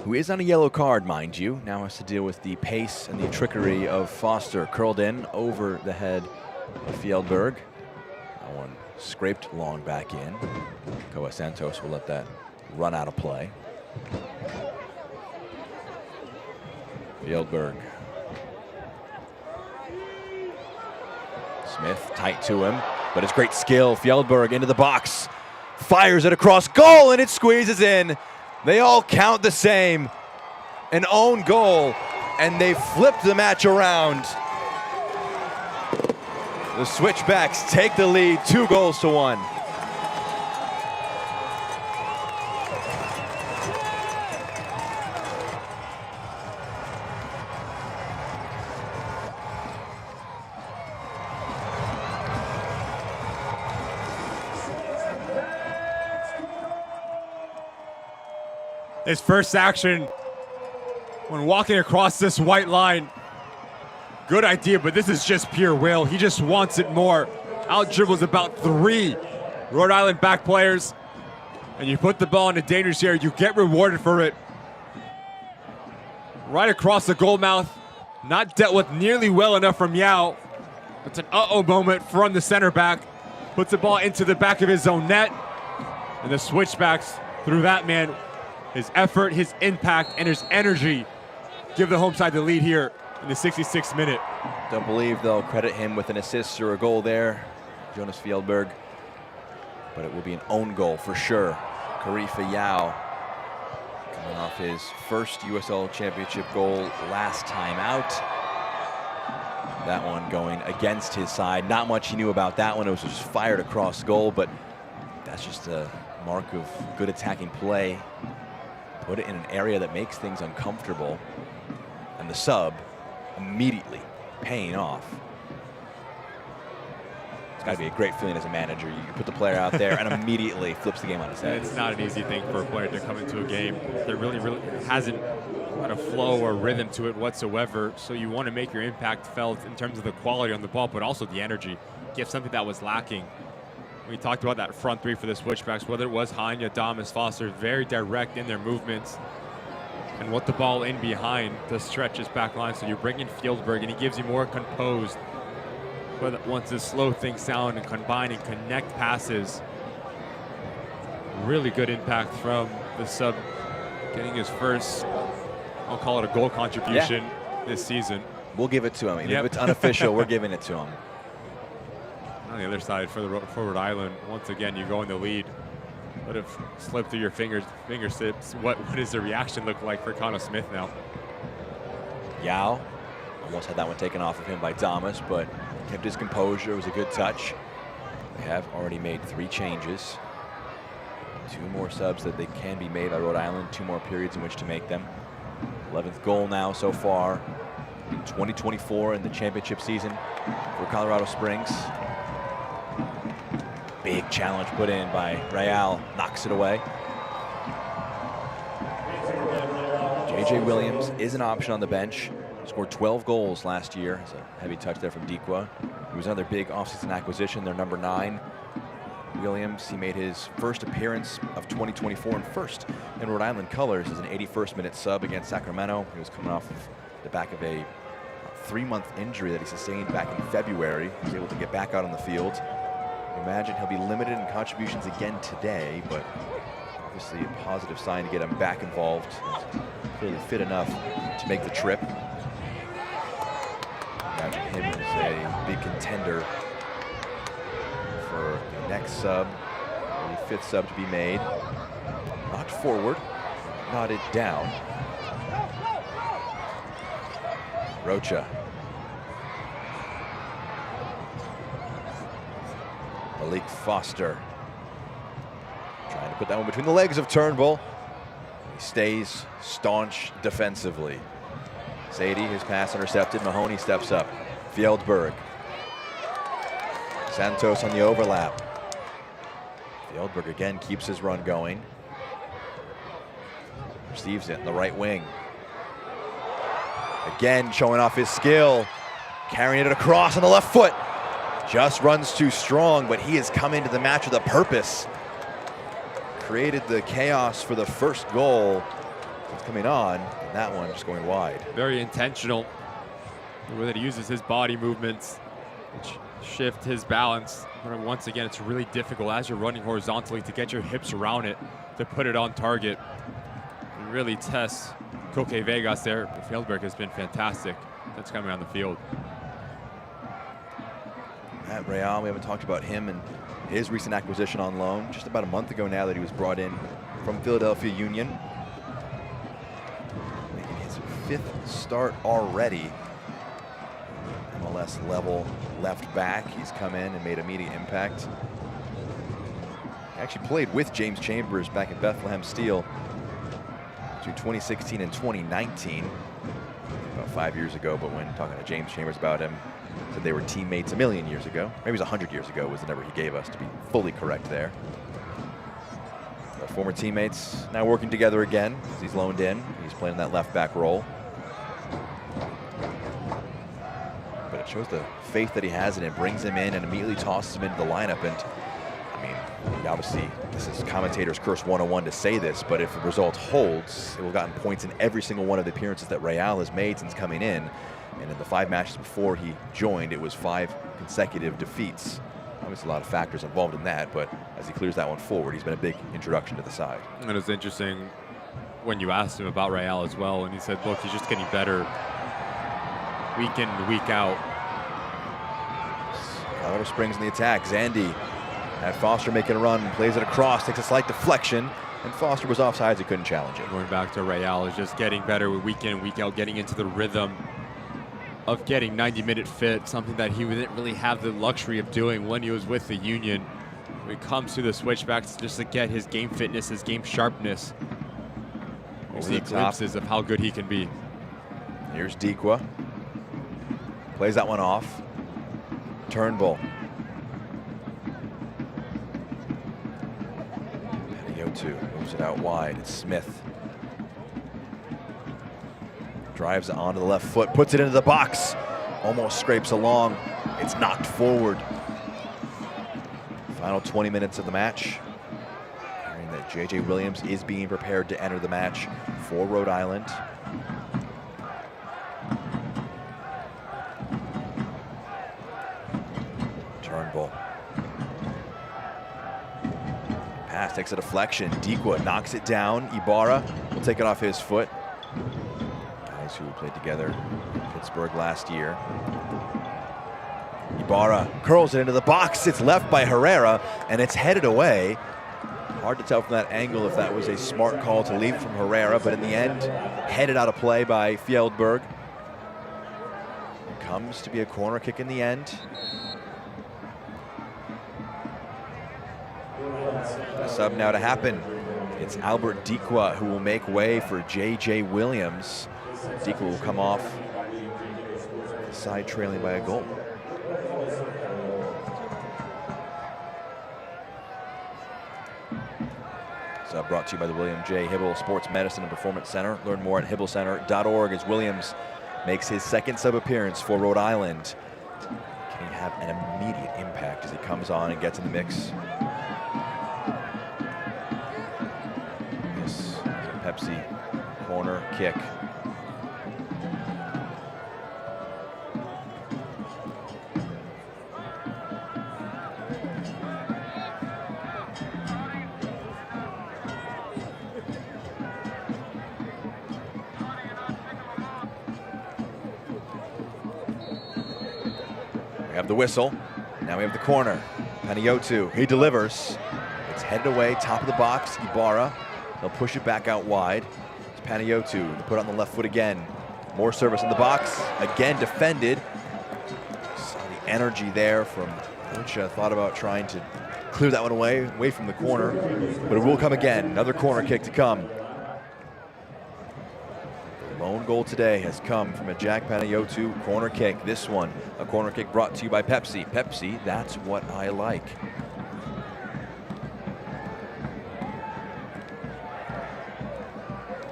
who is on a yellow card, mind you, now has to deal with the pace and the trickery of Foster. Curled in over the head of Fieldberg. That one scraped long back in. Koa Santos will let that run out of play. Fieldberg. Smith tight to him, but it's great skill. Fieldberg into the box, fires it across goal, and it squeezes in. They all count the same. An own goal, and they flipped the match around. The Switchbacks take the lead 2-1. His first action when walking across this white line. Good idea, but this is just pure will. He just wants it more. Out dribbles about 3 Rhode Island back players, and you put the ball in a dangerous area, you get rewarded for it. Right across the goal mouth, not dealt with nearly well enough from Yao. It's an uh-oh moment from the center back. Puts the ball into the back of his own net, and the Switchbacks, through that man, his effort, his impact, and his energy, give the home side the lead here in the 66th minute. Don't believe they'll credit him with an assist or a goal there, Jonas Fieldberg. But it will be an own goal for sure. Karifa Yao coming off his first USL Championship goal last time out. That one going against his side. Not much he knew about that one. It was just fired across goal, but that's just a mark of good attacking play. Put it in an area that makes things uncomfortable, and the sub immediately paying off. It's got to be a great feeling as a manager. You put the player out there and immediately flips the game on his head. It's not an easy thing for a player to come into a game that really hasn't got a flow or rhythm to it whatsoever. So you want to make your impact felt in terms of the quality on the ball, but also the energy. Give something that was lacking. We talked about that front 3 for the Switchbacks, whether it was Hanya, Damas, Foster, very direct in their movements and what the ball in behind to stretch his back line. So you bring in Fieldberg and he gives you more composed, but wants to slow things down and combine and connect passes. Really good impact from the sub, getting his first, I'll call it a goal contribution this season. We'll give it to him. Even if it's unofficial, we're giving it to him. On the other side for Rhode Island, once again, you go in the lead. Would have slipped through your fingertips. What does the reaction look like for Connor Smith now? Yao almost had that one taken off of him by Damas, but kept his composure. It was a good touch. They have already made 3 changes. 2 more subs that they can be made by Rhode Island. 2 more periods in which to make them. 11th goal now so far in 2024 in the championship season for Colorado Springs. Big challenge put in by Real, knocks it away. JJ Williams is an option on the bench. Scored 12 goals last year. It's a heavy touch there from Dequa. He was another big offseason acquisition, their number 9. Williams, he made his first appearance of 2024 and first in Rhode Island colors as an 81st minute sub against Sacramento. He was coming off of the back of a 3-month injury that he sustained back in February. He was able to get back out on the field. Imagine he'll be limited in contributions again today, but obviously a positive sign to get him back involved. He's clearly fit enough to make the trip. Imagine him as a big contender for the next sub, the 5th sub to be made. Knocked forward, nodded down. Rocha. Malik Foster. Put that one between the legs of Turnbull. He stays staunch defensively. Sadie, his pass intercepted. Mahoney steps up. Fjeldberg. Santos on the overlap. Fjeldberg again keeps his run going. Receives it in the right wing. Again showing off his skill. Carrying it across on the left foot. Just runs too strong, but he has come into the match with a purpose. Created the chaos for the first goal. It's coming on, and that one just going wide. Very intentional. The way that he uses his body movements, which shift his balance. But once again, it's really difficult as you're running horizontally to get your hips around it, to put it on target. It really tests Koke Vegas there. Fjeldberg has been fantastic since coming on the field. Matt Real, we haven't talked about him and his recent acquisition on loan. Just about a month ago now that he was brought in from Philadelphia Union. Making his 5th start already. MLS level left back. He's come in and made immediate impact. He actually played with James Chambers back at Bethlehem Steel between 2016 and 2019. About 5 years ago, but when talking to James Chambers about him, said they were teammates a million years ago. Maybe it was 100 years ago was the number he gave us, to be fully correct there. But former teammates now working together again as he's loaned in. He's playing that left back role. But it shows the faith that he has in it, brings him in and immediately tosses him into the lineup. And I mean, obviously this is commentator's curse 101 to say this, but if the result holds, it will have gotten points in every single one of the appearances that Real has made since coming in. And in the 5 matches before he joined, it was 5 consecutive defeats. Obviously a lot of factors involved in that, but as he clears that one forward, he's been a big introduction to the side. And it was interesting when you asked him about Real as well, and he said, look, he's just getting better week in and week out. Colorado Springs in the attack. Zandy had Foster making a run, plays it across, takes a slight deflection, and Foster was offsides, he couldn't challenge it. Going back to Real is just getting better with week in and week out, getting into the rhythm of getting 90-minute fit, something that he didn't really have the luxury of doing when he was with the Union. When it comes to the switchbacks, just to get his game fitness, his game sharpness, we see glimpses of how good he can be. Here's Dikwa. Plays that one off. Turnbull. Panayiotou moves it out wide. It's Smith. Drives it onto the left foot, puts it into the box. Almost scrapes along. It's knocked forward. Final 20 minutes of the match. Hearing that J.J. Williams is being prepared to enter the match for Rhode Island. Turnbull. Pass takes a deflection. Dikwa knocks it down. Ibarra will take it off his foot. Guys who played together in Pittsburgh last year. Ibarra curls it into the box. It's left by Herrera, and it's headed away. Hard to tell from that angle if that was a smart call to leave from Herrera, but in the end, headed out of play by Fjeldberg. It comes to be a corner kick in the end. A sub now to happen. It's Albert Dikwa who will make way for J.J. Williams. Dikwa will come off the side trailing by a goal. Brought to you by the William J. Hibble Sports Medicine and Performance Center. Learn more at hibblecenter.org as Williams makes his second sub appearance for Rhode Island. Can he have an immediate impact as he comes on and gets in the mix? This is a Pepsi corner kick. We have the whistle. Now we have the corner. Panayiotou, he delivers. It's headed away, top of the box. Ibarra, they'll push it back out wide. It's Panayiotou to put it on the left foot again. More service in the box. Again defended. Saw the energy there from Lucha. Thought about trying to clear that one away from the corner, but it will come again. Another corner kick to come. The lone goal today has come from a Jack Panayotu corner kick. This one, a corner kick brought to you by Pepsi. Pepsi, that's what I like.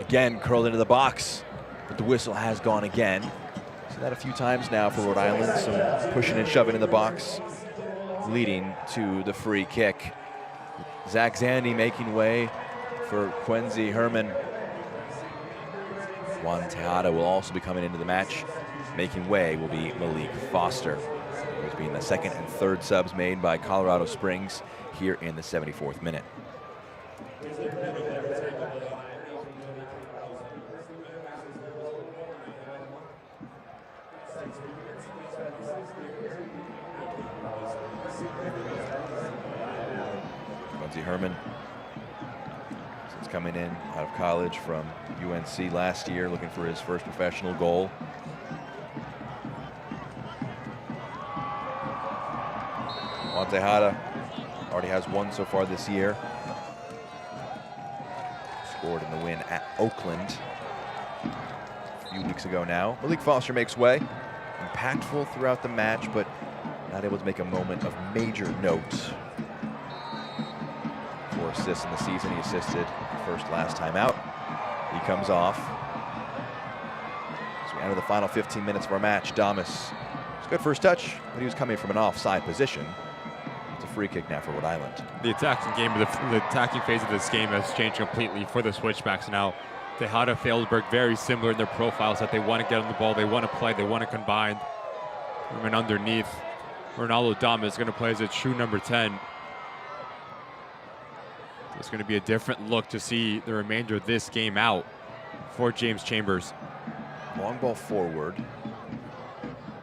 Again, curled into the box, but the whistle has gone again. So that a few times now for Rhode Island, some pushing and shoving in the box, leading to the free kick. Zach Zandy making way for Quincy Herman. Juan Tejada will also be coming into the match. Making way will be Malik Foster. Those being the second and third subs made by Colorado Springs here in the 74th minute. Quincy Herman, since coming in out of college from UNC last year, looking for his first professional goal. Juan Tejada already has one so far this year. Scored in the win at Oakland a few weeks ago now. Malik Foster makes way. Impactful throughout the match, but not able to make a moment of major note. 4 assists in the season. He assisted first last time out. He comes off. As we enter the final 15 minutes of our match, Damas, it's a good first touch, but he was coming from an offside position. It's a free kick now for Rhode Island. The attacking game, the attacking phase of this game has changed completely for the Switchbacks now. Tejada, Feldberg, very similar in their profiles, that they want to get on the ball, they want to play, they want to combine. And underneath, Ronaldo Damas is going to play as a true number 10. It's going to be a different look to see the remainder of this game out for James Chambers. Long ball forward. Going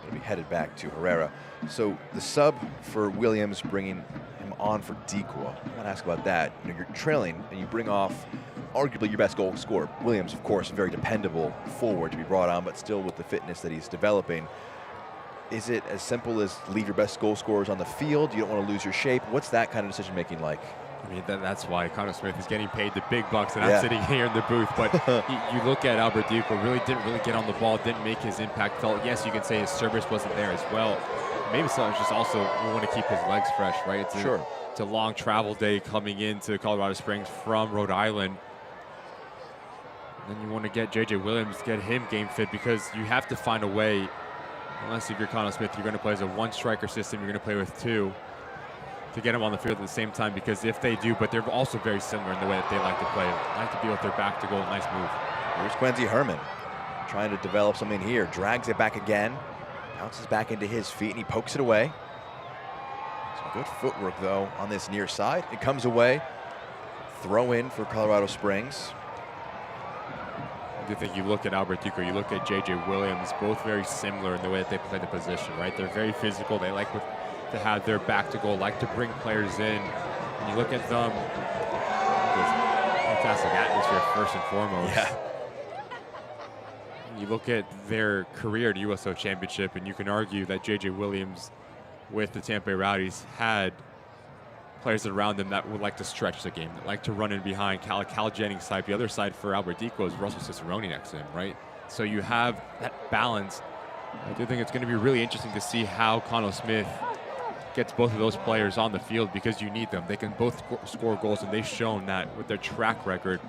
to be headed back to Herrera. So the sub for Williams, bringing him on for Dequa. I want to ask about that. You know, you're trailing and you bring off arguably your best goal scorer. Williams, of course, very dependable forward to be brought on, but still with the fitness that he's developing. Is it as simple as leave your best goal scorers on the field? You don't want to lose your shape. What's that kind of decision making like? I mean, that's why Connor Smith is getting paid the big bucks, and I'm sitting here in the booth. But you look at Albert Dequa, really didn't get on the ball, didn't make his impact felt. Yes, you can say his service wasn't there as well. Maybe so. It's just also we want to keep his legs fresh, right? It's a long travel day coming into Colorado Springs from Rhode Island. And then you want to get J.J. Williams, get him game fit, because you have to find a way. Unless if you're Connor Smith, you're going to play as a one-striker system. You're going to play with 2. To get them on the field at the same time, because if they do, but they're also very similar in the way that they like to play. Like to be with their back to goal. Nice move. Here's Quincy Herman trying to develop something here. Drags it back again. Bounces back into his feet and he pokes it away. Some good footwork though on this near side. It comes away. Throw in for Colorado Springs. I do think you look at Albert Dequa, you look at J.J. Williams, both very similar in the way that they play the position, right? They're very physical. They like to have their back to goal, like to bring players in. And you look at them, fantastic atmosphere first and foremost. Yeah. You look at their career at USL Championship, and you can argue that J.J. Williams with the Tampa Bay Rowdies had players around them that would like to stretch the game, that like to run in behind. Cal Jennings' side, the other side for Albert Dequa is Russell Cicerone next to him, right? So you have that balance. I do think it's going to be really interesting to see how Connell Smith gets both of those players on the field, because you need them. They can both score goals, and they've shown that with their track record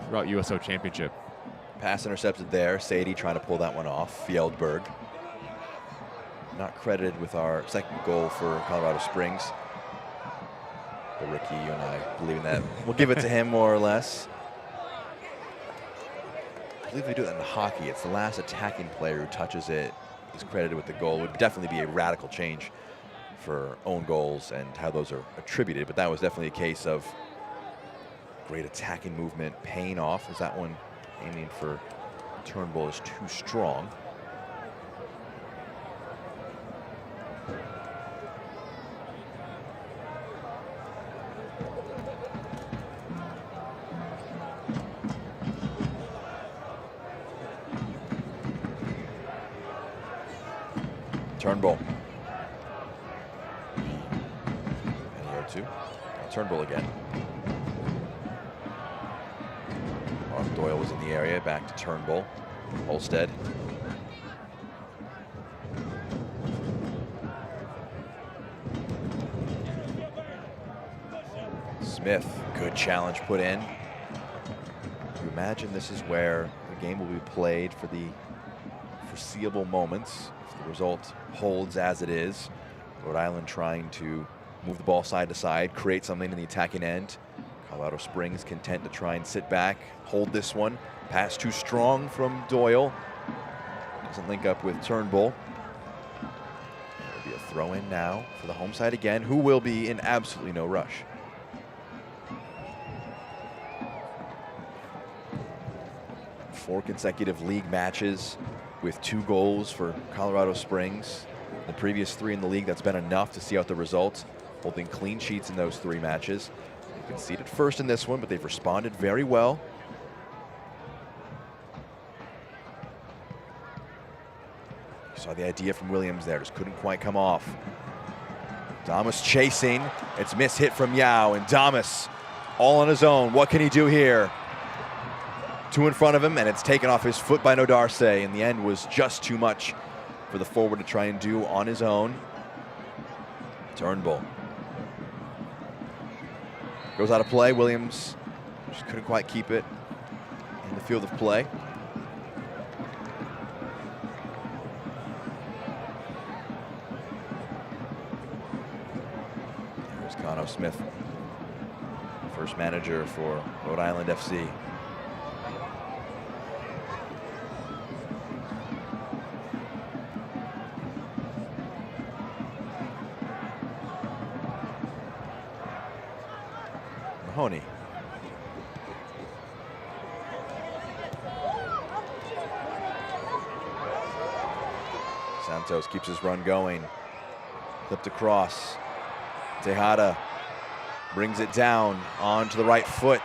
throughout USL Championship. Pass intercepted there. Sadie trying to pull that one off. Fjeldberg. Not credited with our second goal for Colorado Springs. But Ricky, you and I believe in that. We'll give it to him more or less. I believe they do that in hockey. It's the last attacking player who touches it is credited with the goal. It would definitely be a radical change for own goals and how those are attributed, but that was definitely a case of great attacking movement paying off, as that one aiming for Turnbull is too strong. Turnbull. Turnbull again. Mark Doyle was in the area, back to Turnbull. Holstead. Smith, good challenge put in. You imagine this is where the game will be played for the foreseeable moments. If the result holds as it is, Rhode Island trying to move the ball side to side, create something in the attacking end. Colorado Springs content to try and sit back, hold this one. Pass too strong from Doyle. Doesn't link up with Turnbull. There'll be a throw in now for the home side again, who will be in absolutely no rush. Four consecutive league matches with 2 goals for Colorado Springs. The previous 3 in the league, that's been enough to see out the results. Holding clean sheets in those 3 matches. They conceded first in this one, but they've responded very well. You saw the idea from Williams there, just couldn't quite come off. Damas chasing, it's mishit from Yao, and Damas all on his own. What can he do here? 2 in front of him, and it's taken off his foot by Nodarse. In the end was just too much for the forward to try and do on his own. Turnbull goes out of play. Williams just couldn't quite keep it in the field of play. There's Cano Smith, first manager for Rhode Island FC. Mahoney. Santos keeps his run going. Flipped across. Tejada brings it down onto the right foot.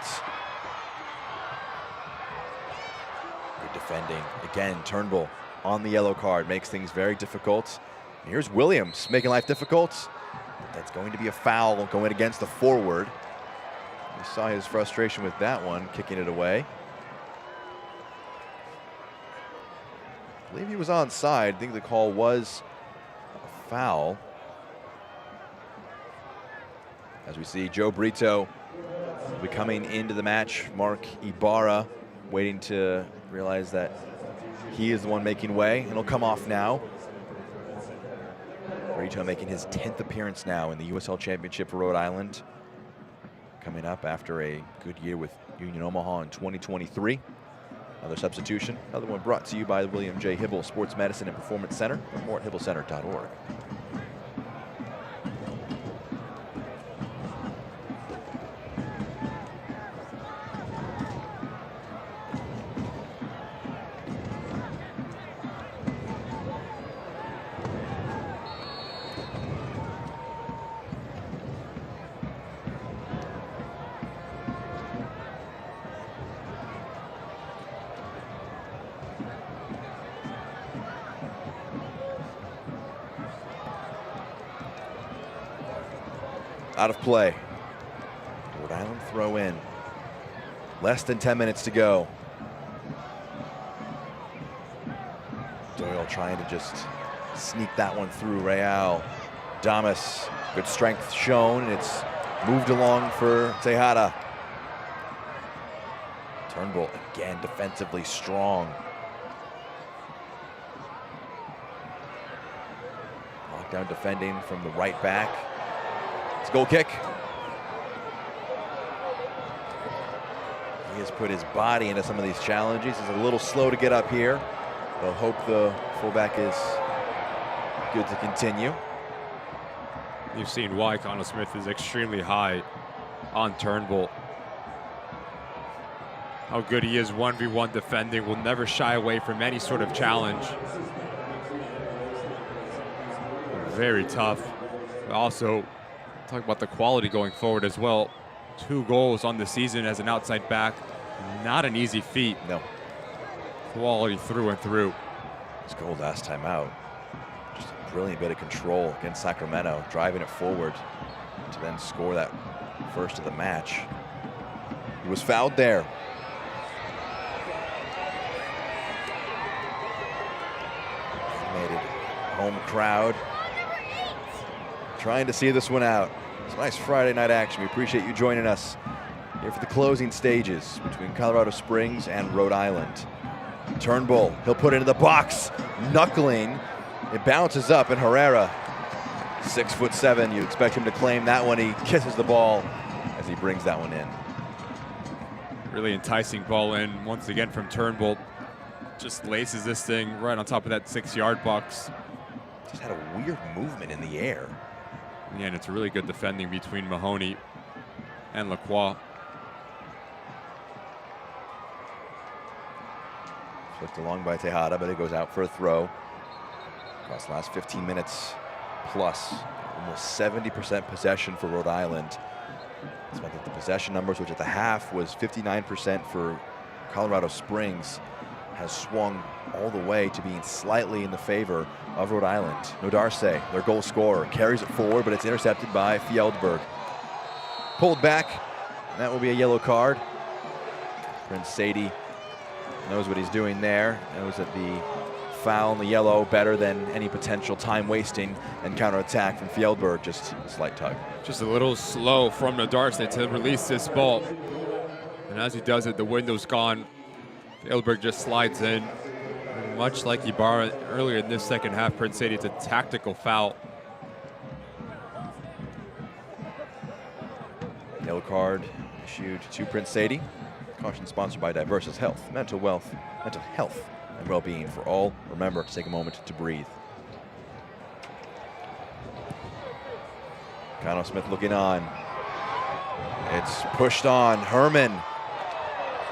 Good defending. Again, Turnbull on the yellow card makes things very difficult. And here's Williams making life difficult. But that's going to be a foul going against the forward. We saw his frustration with that one, kicking it away. I believe he was onside. I think the call was a foul. As we see, Joe Brito will be coming into the match. Mark Ibarra waiting to realize that he is the one making way, and he'll come off now. Brito making his 10th appearance now in the USL Championship for Rhode Island. Coming up after a good year with Union Omaha in 2023. Another substitution, another one brought to you by the William J. Hibble Sports Medicine and Performance Center. More at hibblecenter.org. Out of play. Rhode Island throw in. Less than 10 minutes to go. Doyle trying to just sneak that one through. Real. Damas, good strength shown. It's moved along for Tejada. Turnbull again defensively strong. Lockdown defending from the right back. It's a goal kick. He has put his body into some of these challenges. He's a little slow to get up here. They'll hope the fullback is good to continue. You've seen why Connell Smith is extremely high on Turnbull. How good he is 1v1 defending, will never shy away from any sort of challenge. Very tough. Also, talk about the quality going forward as well. 2 goals on the season as an outside back. Not an easy feat. No. Quality through and through. His goal last time out. Just a brilliant bit of control against Sacramento, driving it forward to then score that first of the match. He was fouled there. Animated home crowd trying to see this one out. It's a nice Friday night action. We appreciate you joining us here for the closing stages between Colorado Springs and Rhode Island. Turnbull, he'll put it into the box, knuckling. It bounces up, and Herrera, 6'7", you expect him to claim that one. He kisses the ball as he brings that one in. Really enticing ball in once again from Turnbull. Just laces this thing right on top of that 6-yard box. Just had a weird movement in the air. Yeah, and it's really good defending between Mahoney and Lacroix. Flicked along by Tejada, but it goes out for a throw. Across the last 15 minutes plus, almost 70% possession for Rhode Island. That's meant that the possession numbers, which at the half was 59% for Colorado Springs, has swung all the way to being slightly in the favor of Rhode Island. Nodarse, their goal scorer, carries it forward, but it's intercepted by Fjeldberg. Pulled back, and that will be a yellow card. Prince Sadie knows what he's doing there, knows that the foul and the yellow better than any potential time wasting and counterattack from Fjeldberg. Just a slight tug. Just a little slow from Nodarse to release this ball. And as he does it, the window's gone. Fjeldberg just slides in. And much like Ibarra earlier in this second half, Prince Sadie, it's a tactical foul. Yellow card issued to Prince Sadie. Caution sponsored by Diversus Health, mental health, and well-being for all. Remember to take a moment to breathe. Connor Smith looking on. It's pushed on. Herman.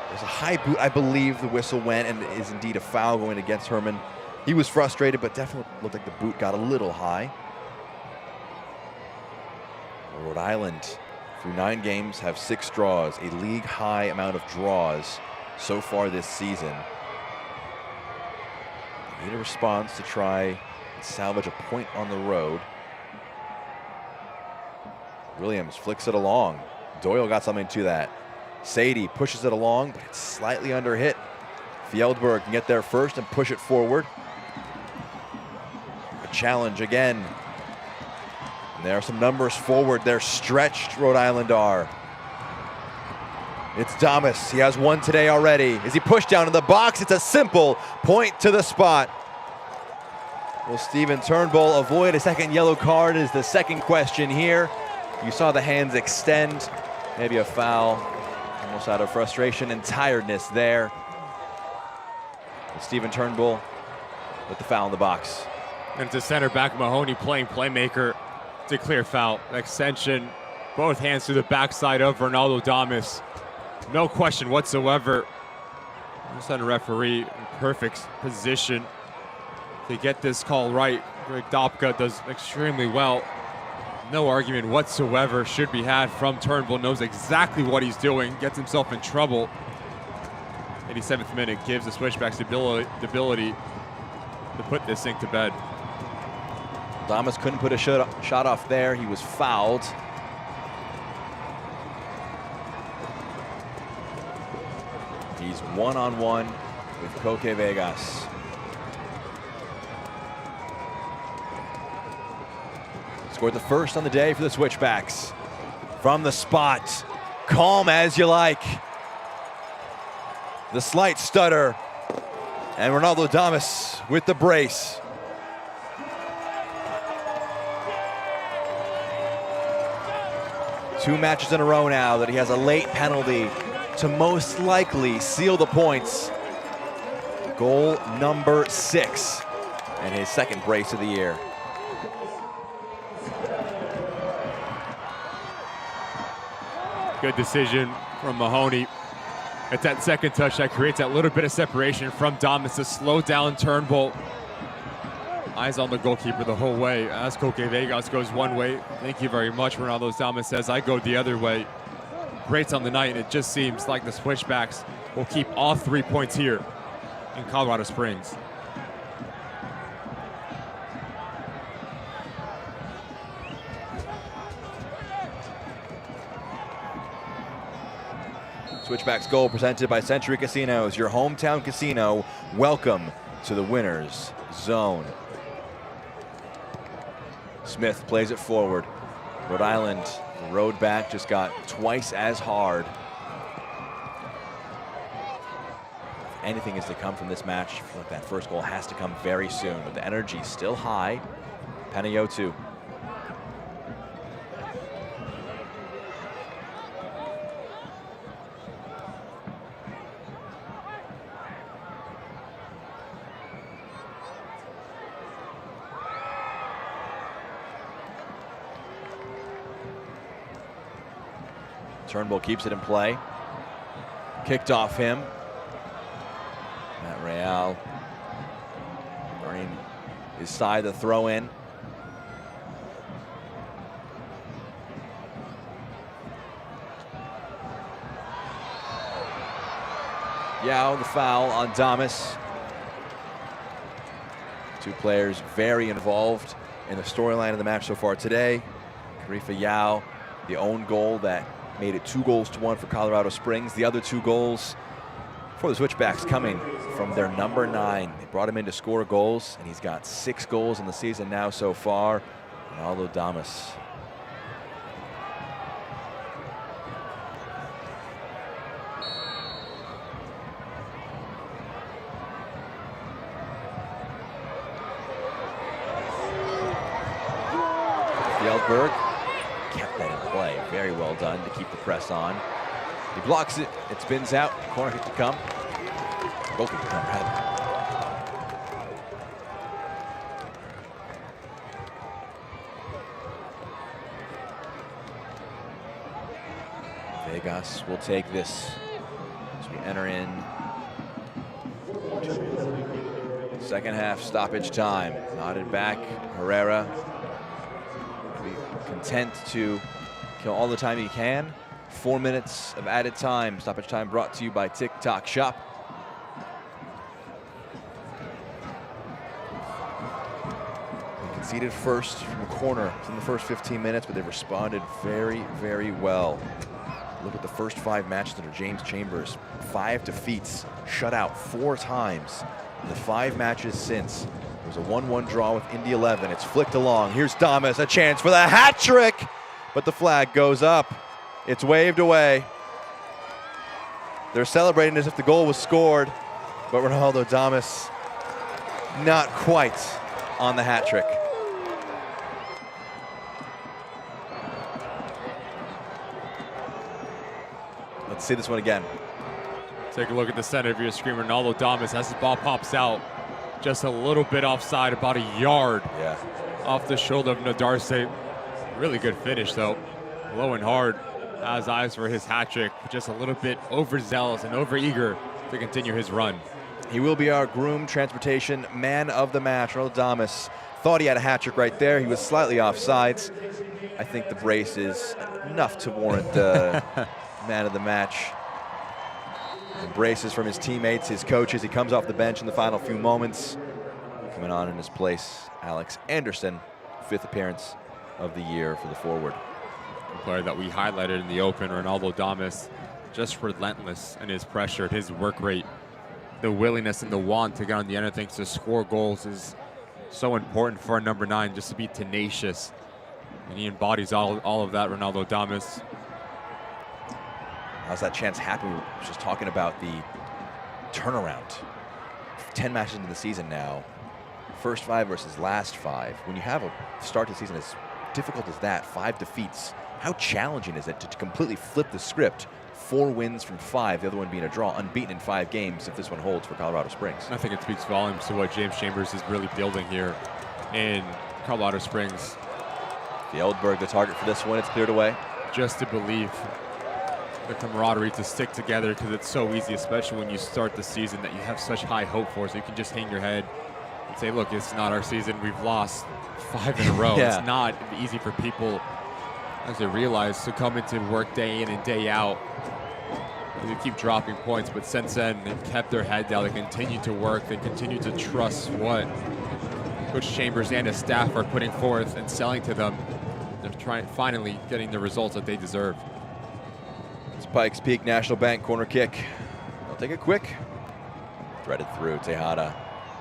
There's a high boot, I believe the whistle went, and is indeed a foul going against Herman. He was frustrated, but definitely looked like the boot got a little high. Rhode Island, through 9 games, have 6 draws, a league-high amount of draws so far this season. They need a response to try and salvage a point on the road. Williams flicks it along. Doyle got something to that. Sadie pushes it along, but it's slightly under hit. Fjeldberg can get there first and push it forward. A challenge again. And there are some numbers forward. They're stretched, Rhode Island are. It's Damas. He has 1 today already. Is he pushed down in the box? It's a simple point to the spot. Will Steven Turnbull avoid a second yellow card is the second question here. You saw the hands extend. Maybe a foul. Almost out of frustration and tiredness there. And Steven Turnbull with the foul in the box. And it's a center back, Mahoney playing playmaker. It's a clear foul. Extension, both hands to the backside of Ronaldo Damas. No question whatsoever. Center referee in perfect position to get this call right. Greg Dopka does extremely well. No argument whatsoever should be had from Turnbull. Knows exactly what he's doing. Gets himself in trouble. 87th minute gives the Switchbacks the ability to put this thing to bed. Damas couldn't put a shot off there. He was fouled. He's one-on-one with Coque Vegas. Scored the first on the day for the Switchbacks. From the spot, calm as you like. The slight stutter, and Ronaldo Damas with the brace. Two matches in a row now that he has a late penalty to most likely seal the points. Goal number 6 and his second brace of the year. Good decision from Mahoney. It's that second touch that creates that little bit of separation from Damas to slow down Turnbull. Eyes on the goalkeeper the whole way. As Coque Vegas goes one way, thank you very much. Ronaldo Damas says, I go the other way. Great on the night, and it just seems like the Switchbacks will keep all 3 points here in Colorado Springs. Switchbacks goal presented by Century Casinos, your hometown casino. Welcome to the winner's zone. Smith plays it forward. Rhode Island, the road back just got twice as hard. If anything is to come from this match, I feel like that first goal has to come very soon, but the energy still high. Panayotou. Turnbull keeps it in play. Kicked off him. Matt Real earning his side, the throw in. Yao, the foul on Damas. Two players very involved in the storyline of the match so far today. Karifa Yao, the own goal that made it 2-1 for Colorado Springs. The other 2 goals for the Switchbacks coming from their number 9. They brought him in to score goals, and he's got 6 goals in the season now so far. Ronaldo Damas. Fjellberg kept that in play. Very well done to keep the press on. He blocks it. It spins out. Corner kick to come. Goal kick to come, rather. Vegas will take this as we enter in second half stoppage time. Nodded back. Herrera be content to kill all the time he can. 4 minutes of added time. Stoppage time brought to you by TikTok Shop. They conceded first from a corner in the first 15 minutes, but they responded very, very well. Look at the first 5 matches under James Chambers. 5 defeats, shut out 4 times. In the 5 matches since, there was a 1-1 draw with Indy 11. It's flicked along. Here's Damas, a chance for the hat trick, but the flag goes up. It's waved away. They're celebrating as if the goal was scored, but Ronaldo Damas not quite on the hat trick. Let's see this one again. Take a look at the center of your screen. Ronaldo Damas, as the ball pops out, just a little bit offside, about a yard off the shoulder of Nadarse. Really good finish, though. Low and hard. Has eyes for his hat trick, just a little bit overzealous and overeager to continue his run. He will be our groom transportation man of the match. Ronaldo Damas thought he had a hat trick right there. He was slightly offsides. I think the brace is enough to warrant the man of the match. Embraces from his teammates, his coaches. He comes off the bench in the final few moments. Coming on in his place, Alex Anderson, 5th appearance of the year for the forward. A player that we highlighted in the open, Ronaldo Damas, just relentless in his pressure, his work rate. The willingness and the want to get on the end of things to score goals is so important for a number 9, just to be tenacious. And he embodies all of that, Ronaldo Damas. How's that chance happen? We were just talking about the turnaround. 10 matches into the season now. First 5 versus last 5. When you have a start to the season as difficult as that, 5 defeats, how challenging is it to completely flip the script? 4 wins from 5, the other one being a draw, unbeaten in 5 games if this one holds for Colorado Springs. I think it speaks volumes to what James Chambers is really building here in Colorado Springs. Fjellberg, the target for this one, it's cleared away. Just to believe the camaraderie to stick together, because it's so easy, especially when you start the season, that you have such high hope for, so you can just hang your head and say, look, it's not our season. We've lost 5 in a row. It's not easy for people, as they realize, to come into work day in and day out. They keep dropping points, but since then, they've kept their head down. They continue to work. They continue to trust what Coach Chambers and his staff are putting forth and selling to them. They're finally getting the results that they deserve. It's Pikes Peak National Bank corner kick. They'll take it quick. Threaded through Tejada.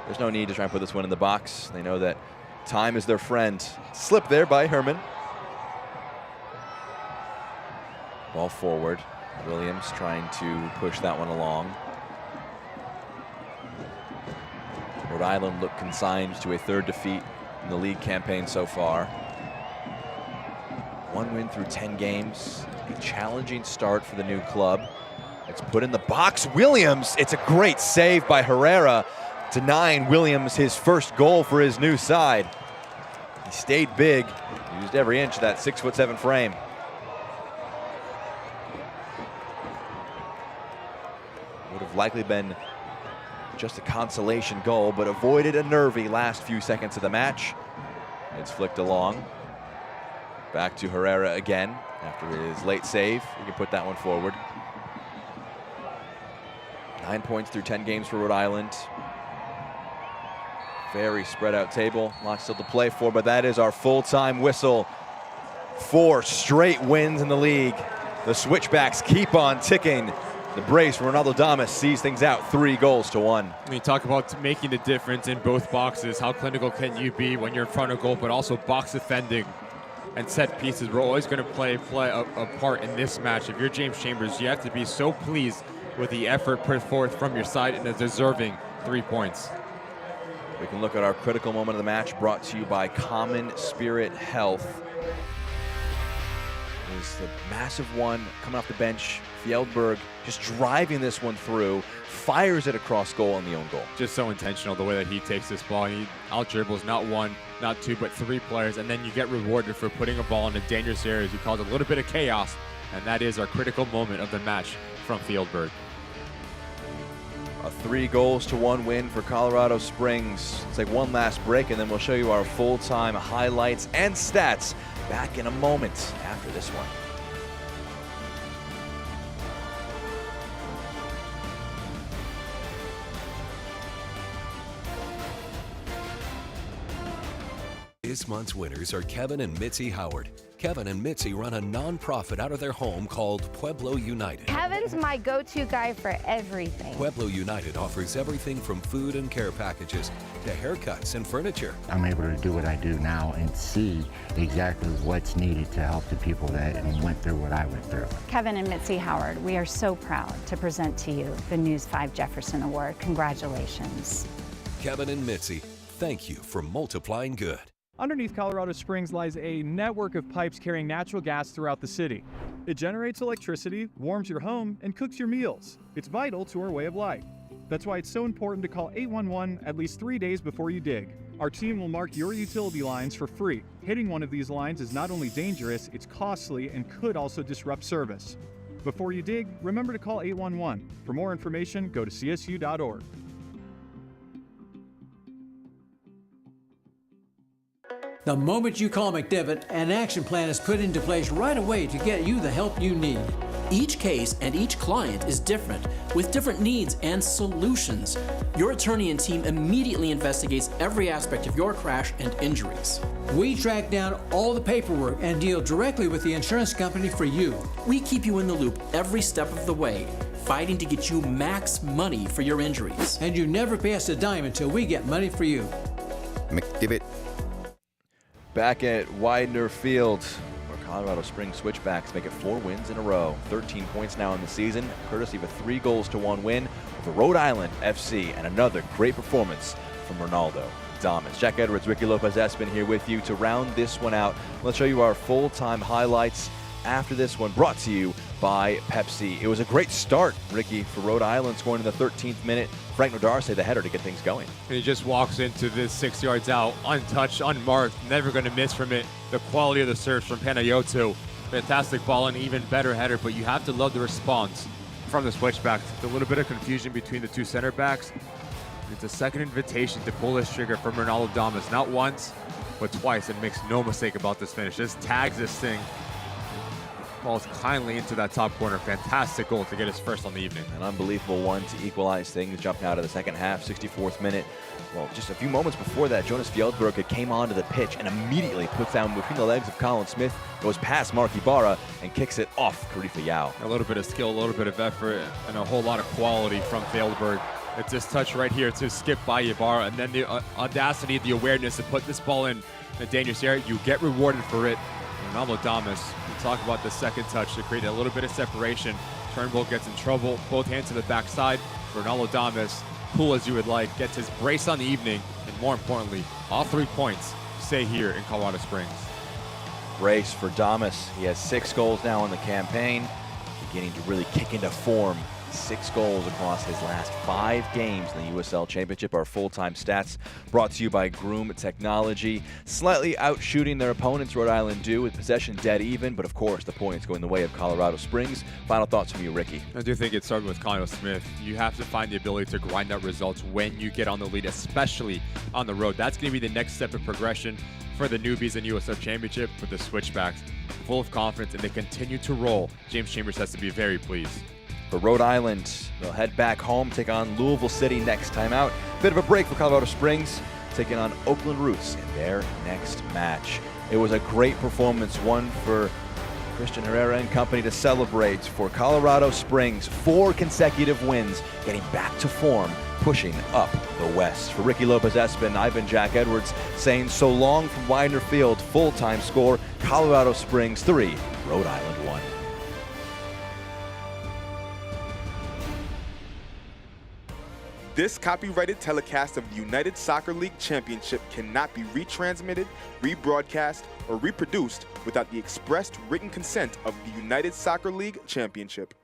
There's no need to try and put this one in the box. They know that time is their friend. Slip there by Herman. Ball forward. Williams trying to push that one along. Rhode Island look consigned to a third defeat in the league campaign so far. 1 win through 10 games. A challenging start for the new club. It's put in the box. Williams, it's a great save by Herrera, denying Williams his first goal for his new side. He stayed big, used every inch of that 6'7" frame. Would have likely been just a consolation goal, but avoided a nervy last few seconds of the match. It's flicked along. Back to Herrera again after his late save. He can put that one forward. 9 points through 10 games for Rhode Island. Very spread out table. Lots still to play for, but that is our full-time whistle. 4 straight wins in the league. The Switchbacks keep on ticking. The brace, Ronaldo Damas, sees things out 3-1. When you talk about making the difference in both boxes, how clinical can you be when you're in front of goal, but also box defending and set pieces. We're always going to play a part in this match. If you're James Chambers, you have to be so pleased with the effort put forth from your side and a deserving 3 points. We can look at our critical moment of the match, brought to you by Common Spirit Health. It was the massive one coming off the bench. Fjellberg just driving this one through, fires it across goal on the own goal. Just so intentional the way that he takes this ball. He out dribbles not 1, not 2, but 3 players, and then you get rewarded for putting a ball in the dangerous areas. He caused a little bit of chaos, and that is our critical moment of the match from Fjellberg. A 3-1 win for Colorado Springs. Let's take one last break, and then we'll show you our full-time highlights and stats back in a moment after this one. This month's winners are Kevin and Mitzi Howard. Kevin and Mitzi run a non-profit out of their home called Pueblo United. Kevin's my go-to guy for everything. Pueblo United offers everything from food and care packages to haircuts and furniture. I'm able to do what I do now and see exactly what's needed to help the people that went through what I went through. Kevin and Mitzi Howard, we are so proud to present to you the News 5 Jefferson Award. Congratulations. Kevin and Mitzi, thank you for multiplying good. Underneath Colorado Springs lies a network of pipes carrying natural gas throughout the city. It generates electricity, warms your home, and cooks your meals. It's vital to our way of life. That's why it's so important to call 811 at least 3 days before you dig. Our team will mark your utility lines for free. Hitting one of these lines is not only dangerous, it's costly and could also disrupt service. Before you dig, remember to call 811. For more information, go to csu.org. The moment you call McDevitt, an action plan is put into place right away to get you the help you need. Each case and each client is different, with different needs and solutions. Your attorney and team immediately investigates every aspect of your crash and injuries. We track down all the paperwork and deal directly with the insurance company for you. We keep you in the loop every step of the way, fighting to get you max money for your injuries. And you never pay us a dime until we get money for you. McDivitt. Back at Widener Field, where Colorado Springs Switchbacks make it 4 wins in a row. 13 points now in the season, courtesy of a 3-1 win over Rhode Island FC, and another great performance from Ronaldo Damas. Jack Edwards, Ricky Lopez-Espin here with you to round this one out. Let's show you our full-time highlights after this one, brought to you by Pepsi. It was a great start, Ricky, for Rhode Island, scoring in the 13th minute. Frank Nodarse, the header, to get things going. And he just walks into this 6 yards out, untouched, unmarked, never going to miss from it. The quality of the serves from Panayotou. Fantastic ball and even better header, but you have to love the response from the Switchbacks. It's a little bit of confusion between the two center backs. It's a second invitation to pull this trigger from Ronaldo Damas, not once, but twice, and makes no mistake about this finish. Just tags this thing falls kindly into that top corner. Fantastic goal to get his first on the evening. An unbelievable one to equalize things, jumping out of the second half, 64th minute. Well, just a few moments before that, Jonas Fjällberg had came onto the pitch and immediately puts down between the legs of Colin Smith, goes past Mark Ibarra, and kicks it off Karifa Yao. A little bit of skill, a little bit of effort, and a whole lot of quality from Fjällberg. It's this touch right here to skip by Ibarra, and then the audacity, the awareness to put this ball in a dangerous area. You get rewarded for it. Ronaldo Damas, we talk about the second touch to create a little bit of separation. Turnbull gets in trouble, both hands to the backside. Ronaldo Damas, cool as you would like, gets his brace on the evening, and more importantly, all 3 points stay here in Colorado Springs. Brace for Damas. He has 6 goals now in the campaign, beginning to really kick into form. 6 goals across his last 5 games in the USL Championship. Our full-time stats brought to you by Groom Technology. Slightly outshooting their opponents, Rhode Island do, with possession dead even, but of course the points going the way of Colorado Springs. Final thoughts from you, Ricky? I do think it started with Colin Smith. You have to find the ability to grind out results when you get on the lead, especially on the road. That's going to be the next step of progression for the newbies in USL Championship with the Switchbacks. Full of confidence, and they continue to roll. James Chambers has to be very pleased. For Rhode Island, they'll head back home, take on Louisville City next time out. Bit of a break for Colorado Springs, taking on Oakland Roots in their next match. It was a great performance, one for Christian Herrera and company to celebrate. For Colorado Springs, 4 consecutive wins, getting back to form, pushing up the West. For Ricky Lopez-Espin, I've been Jack Edwards, saying so long from Widener Field. Full-time score, Colorado Springs 3, Rhode Island 1. This copyrighted telecast of the United Soccer League Championship cannot be retransmitted, rebroadcast, or reproduced without the expressed written consent of the United Soccer League Championship.